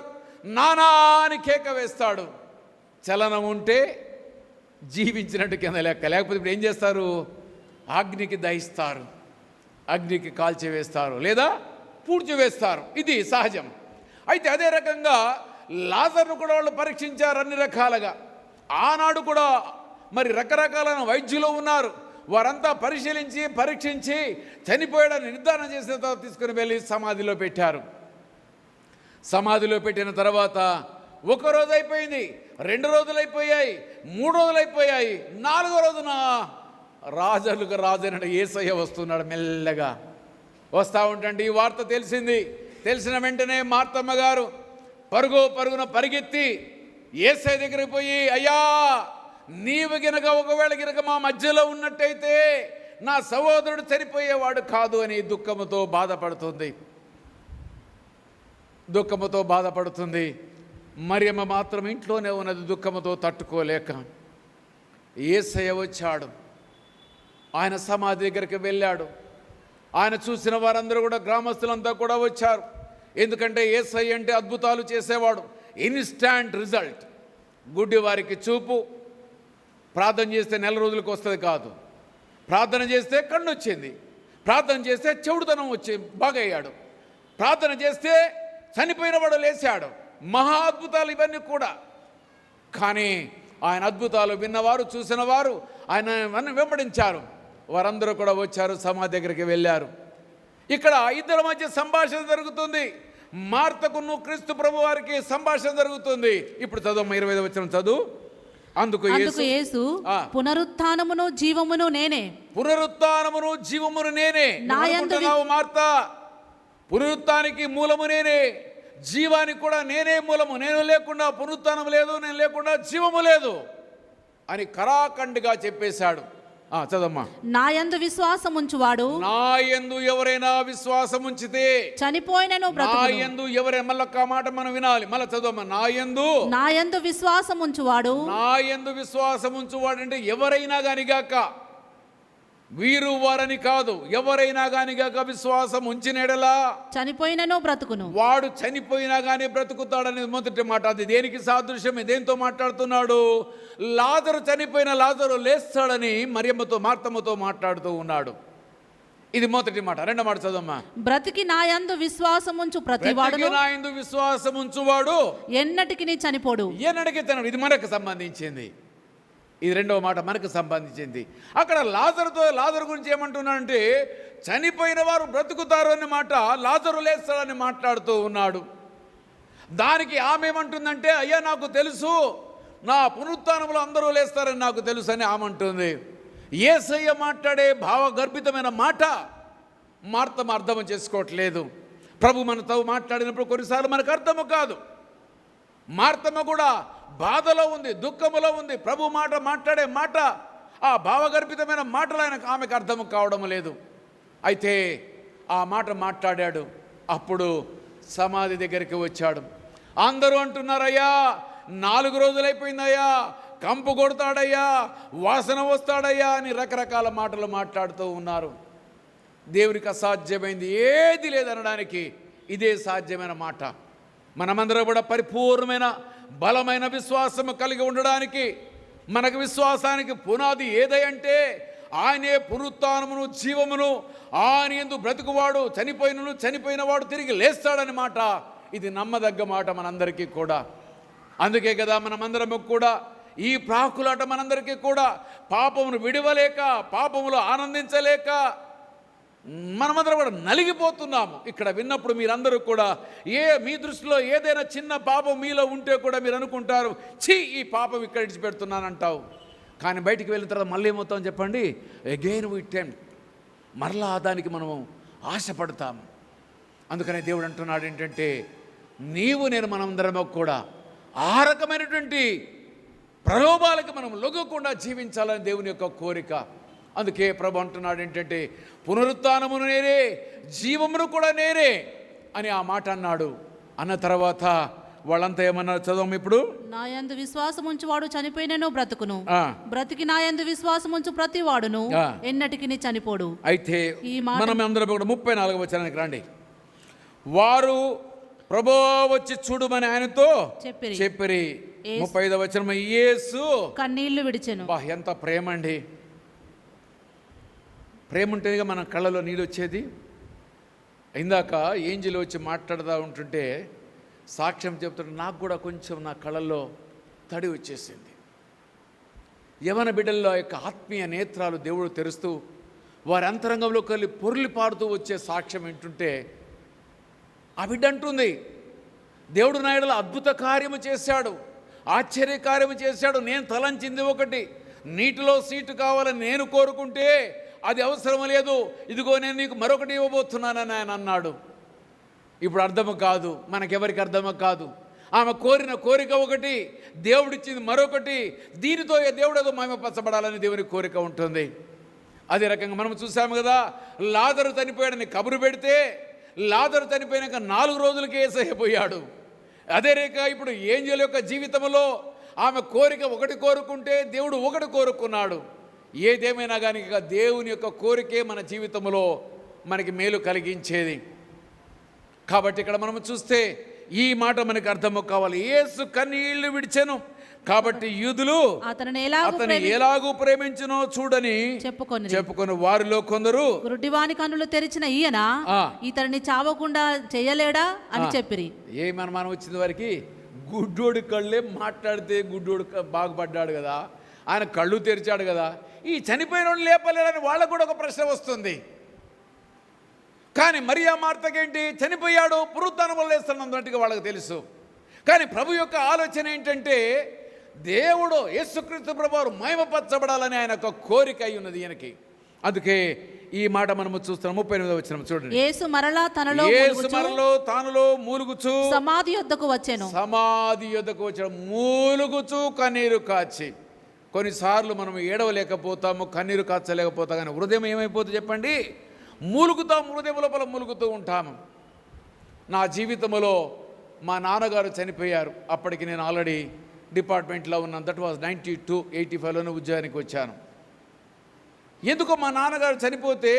నానా అని కేక వేస్తాడు. చలనం ఉంటే జీవించినట్టు కింద లెక్క, లేకపోతే ఇప్పుడు ఏం చేస్తారు? అగ్నికి దహిస్తారు, అగ్నికి కాల్చివేస్తారు, లేదా పూడ్చివేస్తారు. ఇది సహజం. అయితే అదే రకంగా లాజరును కూడా వాళ్ళు పరీక్షించారు అన్ని రకాలుగా. ఆనాడు కూడా మరి రకరకాలైన వైద్యులు ఉన్నారు. వారంతా పరిశీలించి పరీక్షించి చనిపోయాడని నిర్ధారణ చేసిన తర్వాత తీసుకుని వెళ్ళి సమాధిలో పెట్టారు. సమాధిలో పెట్టిన తర్వాత 1 రోజు అయిపోయింది, 2 రోజులు అయిపోయాయి, 3 రోజులు అయిపోయాయి. 4వ రోజున రాజులకు రాజైన యేసయ్య వస్తున్నాడు. మెల్లగా వస్తూ ఉంటే ఈ వార్త తెలిసింది. తెలిసిన వెంటనే మార్తమ్మ గారు పరుగున పరిగెత్తి యేసయ్య దగ్గరికి పోయి, అయ్యా నీవు గినక ఒకవేళ గినక మా మధ్యలో ఉన్నట్టయితే నా సహోదరుడు చనిపోయేవాడు కాదు అని దుఃఖముతో బాధపడుతుంది. మరియమ్మ మాత్రం ఇంట్లోనే ఉన్నది, దుఃఖముతో తట్టుకోలేక. యేసయ్య వచ్చాడు, ఆయన సమాధి దగ్గరికి వెళ్ళాడు. ఆయన చూసిన వారందరూ కూడా, గ్రామస్తులంతా కూడా వచ్చారు. ఎందుకంటే యేసయ్య అంటే అద్భుతాలు చేసేవాడు, ఇన్స్టాంట్ రిజల్ట్. గుడ్డి వారికి చూపు, ప్రార్థన చేస్తే నెల రోజులకు వస్తుంది కాదు, ప్రార్థన చేస్తే కన్ను వచ్చింది, ప్రార్థన చేస్తే చెవుడుతనం వచ్చి బాగయ్యాడు, ప్రార్థన చేస్తే చనిపోయిన వాడు లేచాడు. మహా అద్భుతాలు ఇవన్నీ కూడా. కానీ ఆయన అద్భుతాలు విన్నవారు, చూసిన వారు ఆయన వెంబడించారు. వారందరూ కూడా వచ్చారు, సమాధి దగ్గరికి వెళ్ళారు. ఇక్కడ ఇద్దరి మధ్య సంభాషణ జరుగుతుంది. మార్తకును క్రీస్తు ప్రభు వారికి సంభాషణ జరుగుతుంది. ఇప్పుడు చదువు 25వ వచనం చదువు. అందుకు యేసు, పునరుత్థానమును జీవమును నేనే. పునరుత్థానమును జీవమును నేనే. మార్త, పునరుత్థానికి మూలము నేనే, జీవానికి కూడా నేనే మూలము. నేను లేకుండా పునరుత్థానం లేదు, నేను లేకుండా జీవము లేదు అని కరాఖండిగా చెప్పేశాడు. చదమ్మా. నాయందు విశ్వాసం ఉంచువాడు, నాయందు ఎవరైనా విశ్వాసం ఉంచితే చనిపోయినను బ్రతుకును. నాయందు ఎవరైనా, మళ్ళొక్క మాట మనం వినాలి, మళ్ళీ చదవమ్మా. నాయందు విశ్వాసం ఉంచువాడు, నాయందు విశ్వాసం ఉంచువాడు అంటే ఎవరైనా గానిగాక, వీరు వారని కాదు, ఎవరైనా గానిగాక విశ్వాసం ఉంచినెడలా చనిపోయినను బ్రతుకును. వాడు చనిపోయినా గానీ బ్రతుకుతాడనేది మొదటి మాట. అది దేనికి సాదృశ్యమే? దేంతో మాట్లాడుతున్నాడు? లాజరు, చనిపోయిన లాజరు లేస్తాడని మరియమ్మతో, మార్తమ్మతో మాట్లాడుతూ ఉన్నాడు. ఇది మొదటి మాట. రెండో మాట చదవమ్మా. బ్రతికి నాయందు విశ్వాసం ఉంచు ప్రతివాడు, నాయందు విశ్వాసం ఉంచువాడు ఎన్నటికి చనిపోడు. ఎన్నటికి చనిపోడు. ఇది మనకు సంబంధించింది. ఇది రెండవ మాట మనకు సంబంధించింది. అక్కడ లాజరు గురించి ఏమంటున్నాడంటే, చనిపోయిన వారు బ్రతుకుతారు అనే మాట, లాజరు లేస్తాడని మాట్లాడుతూ ఉన్నాడు. దానికి ఆమె ఏమంటుందంటే, అయ్యా నాకు తెలుసు, నా పునరుత్థానంలో అందరూ లేస్తారని నాకు తెలుసు అని ఆమె అంటుంది. యేసయ్య మాట్లాడే భావగర్భితమైన మాట మార్తమ్మ అర్థం చేసుకోవట్లేదు. ప్రభు మనతో మాట్లాడినప్పుడు కొన్నిసార్లు మనకు అర్థము కాదు. మార్తమ్మ కూడా బాధలో ఉంది, దుఃఖములో ఉంది. ప్రభు మాట్లాడే మాట, ఆ భావగర్భితమైన మాటలు ఆమెకు అర్థం కావడం లేదు. అయితే ఆ మాట మాట్లాడాడు. అప్పుడు సమాధి దగ్గరికి వచ్చాడు. అందరూ అంటున్నారయ్యా 4 రోజులైపోయిందయ్యా, కంపు కొడతాడయ్యా, వాసన వస్తాడయ్యా అని రకరకాల మాటలు మాట్లాడుతూ ఉన్నారు. దేవునికి అసాధ్యమైంది ఏది లేదనడానికి ఇదే సాధ్యమైన మాట. మనమందరం కూడా పరిపూర్ణమైన బలమైన విశ్వాసము కలిగి ఉండడానికి, మనకు విశ్వాసానికి పునాది ఏదంటే ఆయనే పునరుత్థానమును జీవమును, ఆయన యందు బ్రతుకువాడు చనిపోయిన వాడు తిరిగి లేస్తాడని మాట. ఇది నమ్మదగ్గ మాట మనందరికీ కూడా. అందుకే కదా మనమందరము కూడా ఈ ప్రాకులాట మనందరికీ కూడా పాపమును విడవలేక, పాపములో ఆనందించలేక మనమందరం కూడా నలిగిపోతున్నాము. ఇక్కడ విన్నప్పుడు మీరందరూ కూడా మీ దృష్టిలో ఏదైనా చిన్న పాపం మీలో ఉంటే కూడా మీరు అనుకుంటారు, ఛీ ఈ పాపం ఇక్కడ ఇడిచిపెడుతున్నానంటావు. కానీ బయటికి వెళ్ళిన తర్వాత మళ్ళీ ఏమవుతామని చెప్పండి, అగైన్ వి టెంప్ట్, మరలా దానికి మనము ఆశపడతాము. అందుకనే దేవుడు అంటున్నాడు ఏంటంటే, నేను మనందరము కూడా ఆ రకమైనటువంటి ప్రలోభాలకు మనం లొంగకుండా జీవించాలని దేవుని యొక్క కోరిక. అందుకే ప్రభు అంటున్నాడు ఏంటంటే, పునరుత్థానమును నేనే, జీవమును కూడా నేనే అని ఆ మాట అన్నాడు. అన్న తర్వాత వాళ్ళంతా ఏమన్నారు చదవం. ఇప్పుడు నాయందు విశ్వాసం ఉంచువాడు చనిపోయినను బ్రతుకును, బ్రతికి నాయందు విశ్వాసం ఉంచు ప్రతి వాడును ఎన్నటికి చనిపోడు. అయితే మనం అందరం కూడా 34వ వచనానికి రండి. వారు ప్రభు వచ్చి చూడమని ఆయనతో చెప్పిరి. 35వ వచనం, యేసు కన్నీళ్లు విడిచెను. ఎంత ప్రేమ అండి! ప్రేమ ఉంటేగా మన కళ్ళలో నీళ్ళు వచ్చేది. ఇందాక ఏంజిల్ వచ్చి మాట్లాడుతూ ఉంటుంటే సాక్ష్యం చెప్తుంటే నాకు కూడా కొంచెం నా కళ్ళల్లో తడి వచ్చేసింది. యవన బిడ్డల్లో యొక్క ఆత్మీయ నేత్రాలు దేవుడు తెరుస్తూ వారి అంతరంగంలోకి వెళ్ళి పొర్లి పాడుతూ వచ్చే సాక్ష్యం వింటుంటే ఆ బిడ్డ అంటుంది, దేవుడు నా యెడల అద్భుత కార్యము చేశాడు, ఆశ్చర్య కార్యము చేశాడు. నేను తలంచింది ఒకటి, నీటిలో సీటు కావాలని నేను కోరుకుంటే అది అవసరం లేదు, ఇదిగో నేను నీకు మరొకటి ఇవ్వబోతున్నానని ఆయన అన్నాడు. ఇప్పుడు అర్థము కాదు, మనకెవరికి అర్థము కాదు. ఆమె కోరిన కోరిక ఒకటి, దేవుడిచ్చింది మరొకటి. దీనితో దేవుడు ఏదో మహిమపరచబడాలని దేవుని కోరిక ఉంటుంది. అదే రకంగా మనం చూసాము కదా, లాజరు చనిపోయాడని కబురు పెడితే లాజరు చనిపోయాక 4 రోజులకే యేసయ్య పోయాడు. అదే రేఖ ఇప్పుడు ఏంజెల్ యొక్క జీవితంలో ఆమె కోరిక ఒకటి కోరుకుంటే దేవుడు ఒకటి కోరుకున్నాడు. ఏదేమైనా కానీ దేవుని యొక్క కోరికే మన జీవితంలో మనకి మేలు కలిగించేది. కాబట్టి ఇక్కడ మనం చూస్తే ఈ మాట మనకు అర్థము కావాలి. యేసు కన్నీళ్లు విడిచెను కాబట్టి యూదులు అతని ఎలాగూ ప్రేమించునో చూడని చెప్పుకొని వారిలో కొందరు గుడ్డివాని కన్నులు తెరిచిన ఈయన ఇతడిని చావకుండా చేయలేడా అని చెప్పిరి. మనం వచ్చిన వారికి గుడ్డోడి కళ్ళే మాట్లాడితే గుడ్డోడు బాగుపడ్డాడు కదా, ఆయన కళ్ళు తెరిచాడు కదా, ఈ చనిపోయిన వాడిని లేపలేడని వాళ్ళకు కూడా ఒక ప్రశ్న వస్తుంది. కానీ మరియా మార్తకేంటి, చనిపోయాడు పునరుత్థానం లేస్తున్నట్టుగా వాళ్ళకి తెలుసు. కానీ ప్రభు యొక్క ఆలోచన ఏంటంటే దేవుడు యేసుక్రీస్తు ప్రభువు మహిమపరచబడాలని ఆయన ఒక కోరిక అయి ఉన్నది ఈయనకి. అందుకే ఈ మాట మనము చూస్తున్నాం. 38వ వచనం చూడండి. యేసు మరలా తానులో మూలుగుచు సమాధి యొద్దకు వచ్చాను. మూలుగుచు కన్నీరు కాచి. కొన్నిసార్లు మనం ఏడవలేకపోతాము, కన్నీరు కాచలేకపోతాం. కానీ హృదయం ఏమైపోతుంది చెప్పండి, మూలుగుతాం, హృదయం లోపల మూలుగుతూ ఉంటాము. నా జీవితంలో మా నాన్నగారు చనిపోయారు. అప్పటికి నేను ఆల్రెడీ డిపార్ట్మెంట్లో ఉన్నాను. దట్ వాజ్ 92-85లోనే ఉద్యోగానికి వచ్చాను. ఎందుకో మా నాన్నగారు చనిపోతే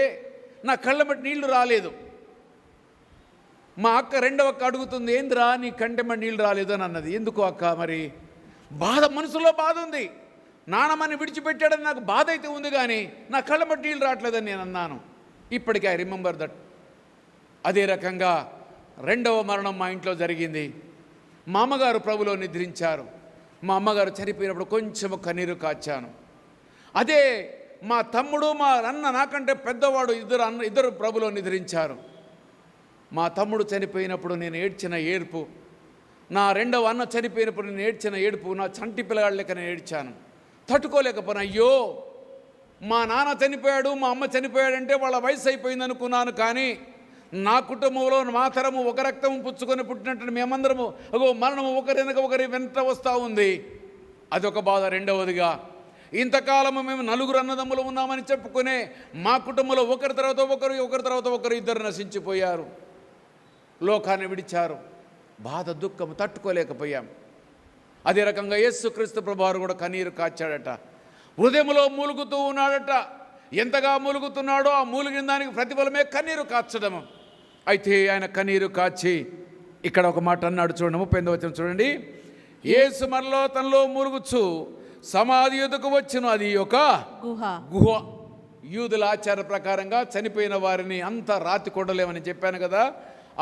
నా కళ్ళ మట్టి నీళ్లు రాలేదు. మా అక్క రెండవ అక్క అడుగుతుంది, ఏంద్రా నీ కంటె మట్టి నీళ్ళు రాలేదు అని అన్నది. ఎందుకు అక్క, మరి బాధ, మనసులో బాధ ఉంది. నాన్నమ్మని విడిచిపెట్టాడని నాకు బాధ అయితే ఉంది, కానీ నా కళ్ళ మట్టి నీళ్ళు రావట్లేదని నేను అన్నాను. ఇప్పటికీ ఐ రిమెంబర్ దట్. అదే రకంగా రెండవ మరణం మా ఇంట్లో జరిగింది. మా అమ్మగారు ప్రభులో నిద్రించారు. మా అమ్మగారు చనిపోయినప్పుడు కొంచెం కన్నీరు కాచాను. అదే మా తమ్ముడు, మా అన్న నాకంటే పెద్దవాడు, ఇద్దరు ప్రభులో నిద్రించారు. మా తమ్ముడు చనిపోయినప్పుడు నేను ఏడ్చిన ఏడుపు, నా రెండవ అన్న చనిపోయినప్పుడు నేను ఏడ్చిన ఏడుపు, నా చంటి పిల్లగాళ్ళ లెక్క నేను ఏడ్చాను. తట్టుకోలేకపోయినా, అయ్యో మా నాన్న చనిపోయాడు, మా అమ్మ చనిపోయాడంటే వాళ్ళ వయసు అయిపోయింది అనుకున్నాను. కానీ నా కుటుంబంలో మా తరము ఒక రక్తం పుచ్చుకొని పుట్టినట్టు మేమందరము మరణము ఒకరి వెంట వస్తూ ఉంది. అదొక బాధ. రెండవదిగా ఇంతకాలము మేము 4 అన్నదమ్ములు ఉన్నామని చెప్పుకునే మా కుటుంబంలో ఒకరి తర్వాత ఒకరు ఇద్దరు నశించిపోయారు, లోకాన్ని విడిచారు. బాధ, దుఃఖము తట్టుకోలేకపోయాం. అదే రకంగా యేసుక్రీస్తు ప్రభువారు కూడా కన్నీరు కాచాడట, హృదయంలో మూలుగుతూ ఉన్నాడట. ఎంతగా మూలుగుతున్నాడో ఆ మూలిగిన దానికి ప్రతిఫలమే కన్నీరు కాచడము. అయితే ఆయన కన్నీరు కాచి ఇక్కడ ఒక మాట అన్నాడు చూడండి, 38వ వచనం చూడండి. యేసు మరలో తనలో మూలుగుచు సమాధి యొద్దకు వచ్చును. అది ఒక గుహ. యూదుల ఆచార ప్రకారంగా చనిపోయిన వారిని అంతా రాతి కొండలేమని చెప్పాను కదా,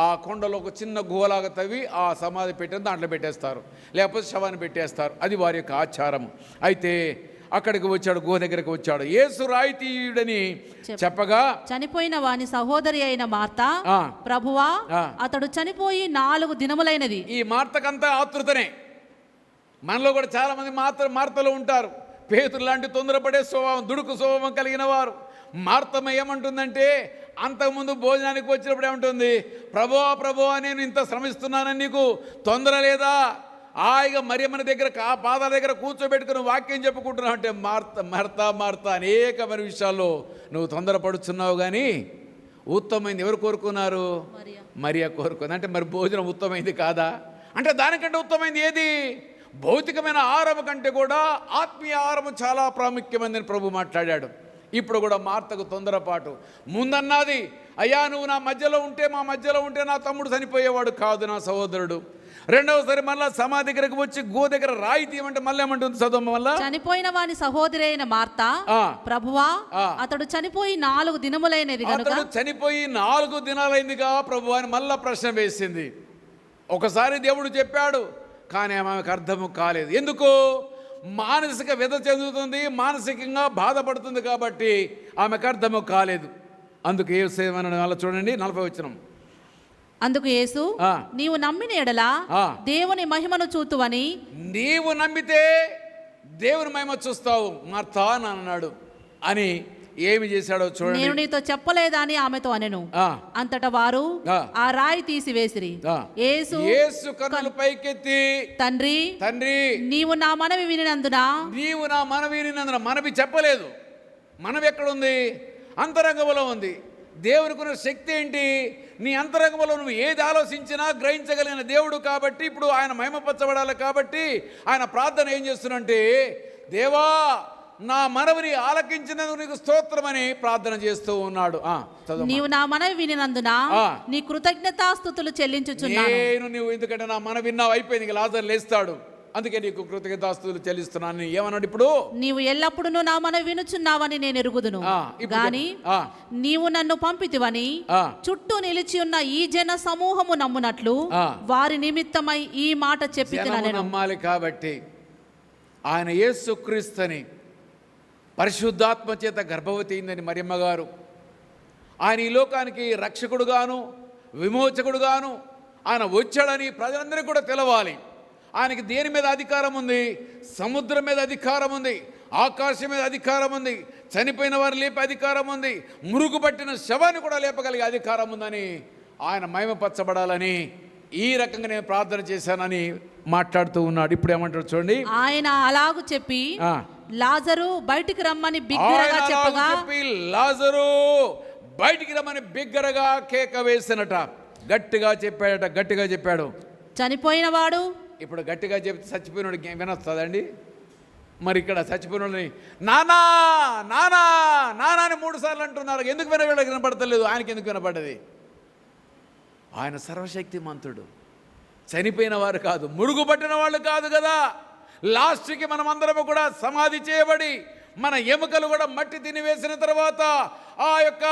ఆ కొండలో ఒక చిన్న గుహలాగా తవ్వి ఆ సమాధి పెట్టిన దాంట్లో పెట్టేస్తారు, లేకపోతే శవాన్ని పెట్టేస్తారు. అది వారి యొక్క ఆచారము. అయితే అక్కడికి వచ్చాడు, గుహ దగ్గరికి వచ్చాడు. యేసు రాయితీయుడని చెప్పగా చనిపోయిన వాని సహోదరి అయిన మార్త, ప్రభువా అతడు చనిపోయి 4 దినములైనది. ఈ మార్తకంతా ఆతృతనే. మనలో కూడా చాలా మంది మార్తలు ఉంటారు. పేతురు లాంటి తొందరపడే స్వభావం, దుడుకు స్వభావం కలిగిన వారు. మార్తమ్మ ఏమంటుందంటే, అంతకుముందు భోజనానికి వచ్చినప్పుడు ఏమంటుంది, ప్రభువా నేను ఇంత శ్రమిస్తున్నానని నీకు తొందర లేదా? హాయిగా మరియమ్మని దగ్గర పాదాల దగ్గర కూర్చోబెట్టుకుని వాక్యం చెప్పుకుంటున్నావు అంటే, మార్త అనేకమైన విషయాల్లో నువ్వు తొందరపడుతున్నావు, కానీ ఉత్తమైంది ఎవరు కోరుకున్నారు? మరియా కోరుకుంది. అంటే మరి భోజనం ఉత్తమైంది కాదా? అంటే దానికంటే ఉత్తమైంది ఏది? భౌతికమైన ఆహారం కంటే కూడా ఆత్మీయ ఆహారం చాలా ప్రాముఖ్యమైనదని ప్రభు మాట్లాడాడు. ఇప్పుడు కూడా మార్తకు తొందరపాటు. ముందన్నది, అయ్యా నువ్వు నా మధ్యలో ఉంటే నా తమ్ముడు చనిపోయేవాడు కాదు, నా సహోదరుడు. రెండవసారి మళ్ళీ సమాధి దగ్గరకు వచ్చి గో దగ్గర రాయి తీయమంటే మళ్ళీ ఏమంటుంది చదువు, వల్ల చనిపోయిన వాని సహోదరి అయిన మార్త, ప్రభువా అతడు చనిపోయి 4 దినములైనది కనుక, చనిపోయి 4 దినాలైందిగా ప్రభు అని మళ్ళా ప్రశ్న వేసింది. ఒకసారి దేవుడు చెప్పాడు, కానీ ఆమెకు అర్థము కాలేదు. ఎందుకు? మానసిక వ్యధ చెందుతుంది, మానసికంగా బాధపడుతుంది కాబట్టి ఆమెకు అర్థము కాలేదు. అందుకు యేసు ఏమన్నాడు చూడండి, 40వ వచనం. అందుకు యేసు, నీవు నమ్మిన ఎడల దేవుని మహిమను చూతువని. నీవు నమ్మితే దేవుని మహిమ చూస్తావు మార్తా అన్నాడు అని ఏమి చేశాడో చూడండి. నేను నీతో చెప్పలేదా అని ఆమెతో అనెను. అంతటా వారు ఆ రాయి తీసివేసిరి. యేసు కన్నులు పైకెత్తి, తండ్రి నీవు నా మనవి వినినందున మనవి చెప్పలేదు. మనవి ఎక్కడుంది? అంతరంగంలో ఉంది. దేవునికి ఉన్న శక్తి ఏంటి? నీ అంతరంగంలో నువ్వు ఏది ఆలోచించినా గ్రహించగలిగిన దేవుడు కాబట్టి, ఇప్పుడు ఆయన మహిమపరచబడాలి కాబట్టి ఆయన ప్రార్థన ఏం చేస్తున్నంటే, దేవా నా మనవిని ఆలకించినందుకు నీకు స్తోత్రమని ప్రార్థన చేస్తూ ఉన్నాడు. నీవు నా మనవి వినినందున నీ కృతజ్ఞతాస్తుతులు చెల్లించుచున్నాను. నువ్వు ఎందుకంటే నా మనవి విన్నావు, అయిపోయింది, లాజరు లేస్తాడు, అందుకే నీకు కృతజ్ఞతాస్తుతులు చెల్లిస్తున్నాను. ఏమన్నాడు ఇప్పుడు? నీవు ఎల్లప్పుడూ నా మనవి వినుచున్నావని నేను ఎరుగుదును, గాని నీవు నన్ను పంపితివని చుట్టూ నిలిచి ఉన్న ఈ జన సమూహము నమ్మునట్లు వారి నిమిత్తమై ఈ మాట చెప్పి నమ్మాలి. కాబట్టి ఆయన యేసుక్రీస్తుని పరిశుద్ధాత్మ చేత గర్భవతి అయిందని మరియమ్మ గారు, ఆయన ఈ లోకానికి రక్షకుడుగాను విమోచకుడుగాను ఆయన వచ్చాడని ప్రజలందరికీ కూడా తెలవాలి. ఆయనకి దేని మీద అధికారం ఉంది? సముద్రం మీద అధికారం ఉంది, ఆకాశం మీద అధికారం ఉంది, చనిపోయిన వారు లేపే అధికారం ఉంది, మురుగు పట్టిన శవాన్ని కూడా లేపగలిగే అధికారం ఉందని ఆయన మహిమపరచబడాలని ఈ రకంగా నేను ప్రార్థన చేశానని మాట్లాడుతూ ఉన్నాడు. ఇప్పుడు ఏమంటాడు చూడండి. ఆయన అలాగు చెప్పి లాజరు బయటికి రమ్మని బిగ్గరగా చెప్పగా, లాజరు బయటికి రమ్మని బిగ్గరగా కేక వేసినట. గట్టిగా చెప్పాడు. చనిపోయిన వాడు, ఇప్పుడు గట్టిగా చెప్తే చచ్చిపోయినోడు వినొస్తుందండి? మరి ఇక్కడ చచ్చిపోయినోడిని నానా నానా నానా అని 3 సార్లు అంటున్నారు. ఎందుకు వినపడతలేదు? ఆయనకి ఎందుకు వినపడ్డది? ఆయన సర్వశక్తిమంతుడు. చనిపోయిన వారు కాదు, మురుగుపట్టిన వాళ్ళు కాదు కదా. లాస్ట్కి మనం అందరము కూడా సమాధి చేయబడి మన ఎముకలు కూడా మట్టి తినివేసిన తర్వాత ఆ యొక్క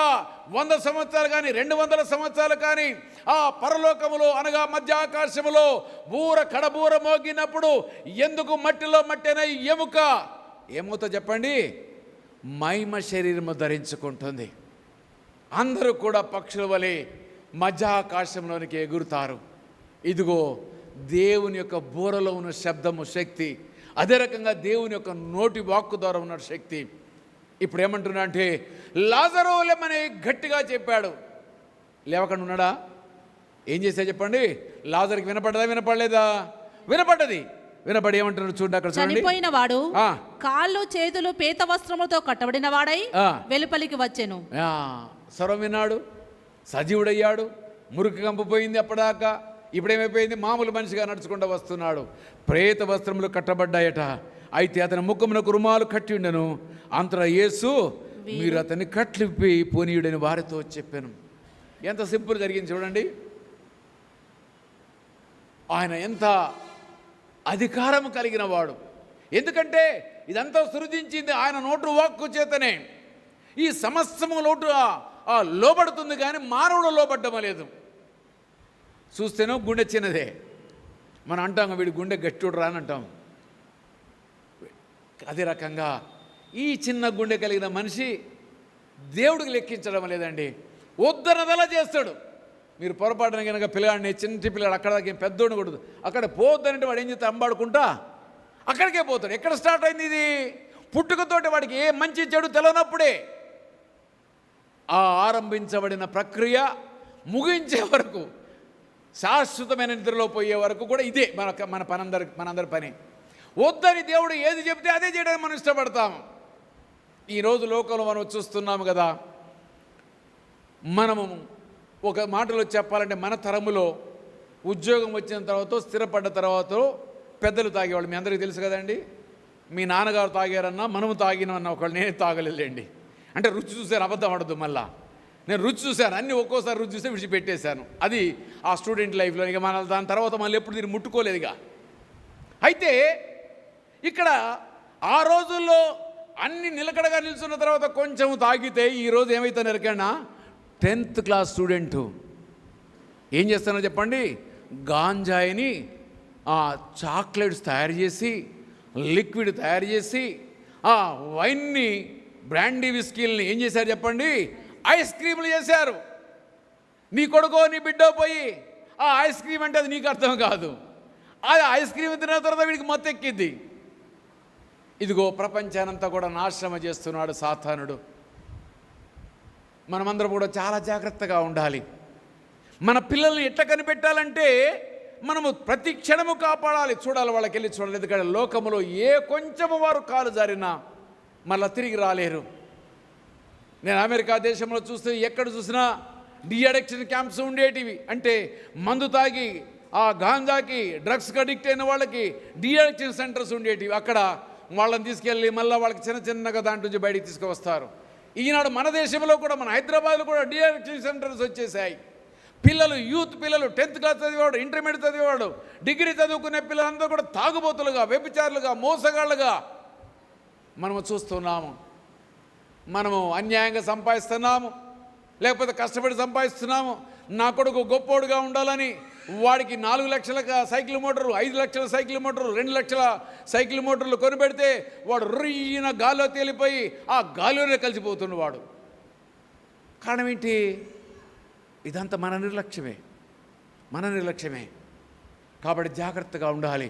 100 సంవత్సరాలు కానీ 200 సంవత్సరాలు కానీ ఆ పరలోకములో అనగా మధ్య ఆకాశములో కడబూర మోగినప్పుడు ఎందుకు మట్టిలో మట్టి అనే ఎముక ఏమవుతో చెప్పండి? మహిమ శరీరము ధరించుకుంటుంది. అందరూ కూడా పక్షుల వలె మధ్య ఆకాశంలోనికి ఎగురుతారు. ఇదిగో దేవుని యొక్క బూరలో ఉన్న శబ్దము శక్తి, అదే రకంగా దేవుని యొక్క నోటి వాక్కు ద్వారా ఉన్న శక్తి. ఇప్పుడు ఏమంటున్నా అంటే, లాజరు లేమని గట్టిగా చెప్పాడు. లేవకుండా ఉన్నాడా? ఏం చేశా చెప్పండి? లాజరుకి వినపడలేదా? వినపడ్డది. వినపడి ఏమంటున్నాడు చూడండి, అక్కడ చూడండి. చనిపోయిన వాడు కాళ్ళు చేతులు పీత వస్త్రములతో కట్టబడిన వాడై వెలుపలికి వచ్చెను. స్వరం విన్నాడు, సజీవుడయ్యాడు, మురికి కంపిపోయింది అప్పటిదాకా. ఇప్పుడేమైపోయింది? మామూలు మనిషిగా నడుచుకుంటూ వస్తున్నాడు. ప్రేత వస్త్రములు కట్టబడ్డాయట. అయితే అతని ముఖమునకు రుమాలు కట్టి ఉండెను. అంతటా యేసు, మీరు అతన్ని కట్లిప్పి పోనీయుడని వారితో చెప్పాను. ఎంత సింపుల్ జరిగింది చూడండి. ఆయన ఎంత అధికారం కలిగిన వాడు. ఎందుకంటే ఇదంతా సృజించింది ఆయన నోటు వాక్కు చేతనే. ఈ సమస్తము లోబడుతుంది కానీ మానవుడు లోబడ్డం లేదు. చూస్తేనో గుండె చిన్నదే, మనం అంటాం వీడి గుండె గట్టిడు రా అని అంటాం. అదే రకంగా ఈ చిన్న గుండె కలిగిన మనిషి దేవుడికి లెక్కించడం లేదండి. వద్దనదలా చేస్తాడు. మీరు పొరపాటున కనుక పిల్లగాడిని, చిన్న పిల్లగాడు అక్కడ దాకా పెద్దోడిని కొడదు, అక్కడ పోవద్దనంటే వాడు ఏం చేస్తే అంబాడుకుంటా అక్కడికే పోతాడు. ఎక్కడ స్టార్ట్ అయింది ఇది? పుట్టుకతోటి వాడికి ఏ మంచి చెడు తెలియనప్పుడే ఆ ఆరంభించబడిన ప్రక్రియ ముగించే వరకు, శాశ్వతమైన నిద్రలో పోయే వరకు కూడా ఇదే మనందరి పని. వద్దని దేవుడు ఏది చెప్తే అదే చేయడానికి మనం ఇష్టపడతాము. ఈరోజు లోకంలో మనం చూస్తున్నాము కదా. మనము ఒక మాటలో చెప్పాలంటే మన తరములో ఉద్యోగం వచ్చిన తర్వాత, స్థిరపడ్డ తర్వాత పెద్దలు తాగేవాళ్ళు మీ అందరికీ తెలుసు కదండి. మీ నాన్నగారు తాగారన్నా మనము తాగినన్నా ఒకళ్ళు, నేనే తాగలేండి. అంటే రుచి చూశాను, అబద్ధం ఆడద్దు. మళ్ళా నేను రుచి చూశాను, అన్నీ ఒక్కోసారి రుచి చూస్తే విడిచిపెట్టేశాను. అది ఆ స్టూడెంట్ లైఫ్లో. ఇక మన దాని తర్వాత మళ్ళీ ఎప్పుడు దీన్ని ముట్టుకోలేదుగా. అయితే ఇక్కడ ఆ రోజుల్లో అన్ని నిలకడగా నిల్చున్న తర్వాత కొంచెం తాగితే ఈరోజు ఏమవుతాను ఎరకన్నా? 10th క్లాస్ స్టూడెంటు ఏం చేస్తానో చెప్పండి? గాంజాయిని చాక్లెట్స్ తయారు చేసి, లిక్విడ్ తయారు చేసి, వైన్ని, బ్రాండీ విస్కీల్ని ఏం చేశారు చెప్పండి? ఐస్ క్రీములు చేశారు. నీ కొడుకో నీ బిడ్డో పోయి ఆ ఐస్ క్రీమ్ అంటే అది నీకు అర్థం కాదు. అది ఐస్ క్రీమ్ తిన్న తర్వాత వీడికి మొత్తెక్కిద్ది. ఇదిగో ప్రపంచానంతా కూడా నాశనం చేస్తున్నాడు సాతానుడు. మనమందరం కూడా చాలా జాగ్రత్తగా ఉండాలి. మన పిల్లల్ని ఎట్లా కనిపెట్టాలంటే మనము ప్రతి క్షణము కాపాడాలి, చూడాలి, వాళ్ళకి వెళ్ళి చూడాలి. ఎందుకంటే లోకములో ఏ కొంచెము వారు కాలు జారినా మళ్ళీ తిరిగి రాలేరు. నేను అమెరికా దేశంలో చూస్తే ఎక్కడ చూసినా డీఅడిక్షన్ క్యాంప్స్ ఉండేటివి. అంటే మందు తాగి ఆ గాంజాకి డ్రగ్స్కి అడిక్ట్ అయిన వాళ్ళకి డీఅడిక్షన్ సెంటర్స్ ఉండేటివి. అక్కడ వాళ్ళని తీసుకెళ్ళి మళ్ళీ వాళ్ళకి చిన్న చిన్నగా దాంట్ నుంచి బయటికి తీసుకువస్తారు. ఈనాడు మన దేశంలో కూడా, మన హైదరాబాద్లో కూడా డీఅడిక్షన్ సెంటర్స్ వచ్చేసాయి. పిల్లలు, యూత్ పిల్లలు, 10th క్లాస్ చదివేవాడు, ఇంటర్మీడియట్ చదివేవాడు, డిగ్రీ చదువుకునే పిల్లలందరూ కూడా తాగుబోతులుగా, వ్యభిచారులుగా, మోసగాళ్ళుగా మనము చూస్తున్నాము. మనము అన్యాయంగా సంపాదిస్తున్నాము, లేకపోతే కష్టపడి సంపాదిస్తున్నాము. నా కొడుకు గొప్పోడుగా ఉండాలని వాడికి 4 లక్షల సైకిల్ మోటారు, 5 లక్షల సైకిల్ మోటారు, 2 లక్షల సైకిల్ మోటార్లు కొనిపెడితే వాడు రుయ్యిన గాల్లో తేలిపోయి ఆ గాలిలోనే కలిసిపోతున్నవాడు. కారణం ఏంటి? ఇదంతా మన నిర్లక్ష్యమే. కాబట్టి జాగ్రత్తగా ఉండాలి.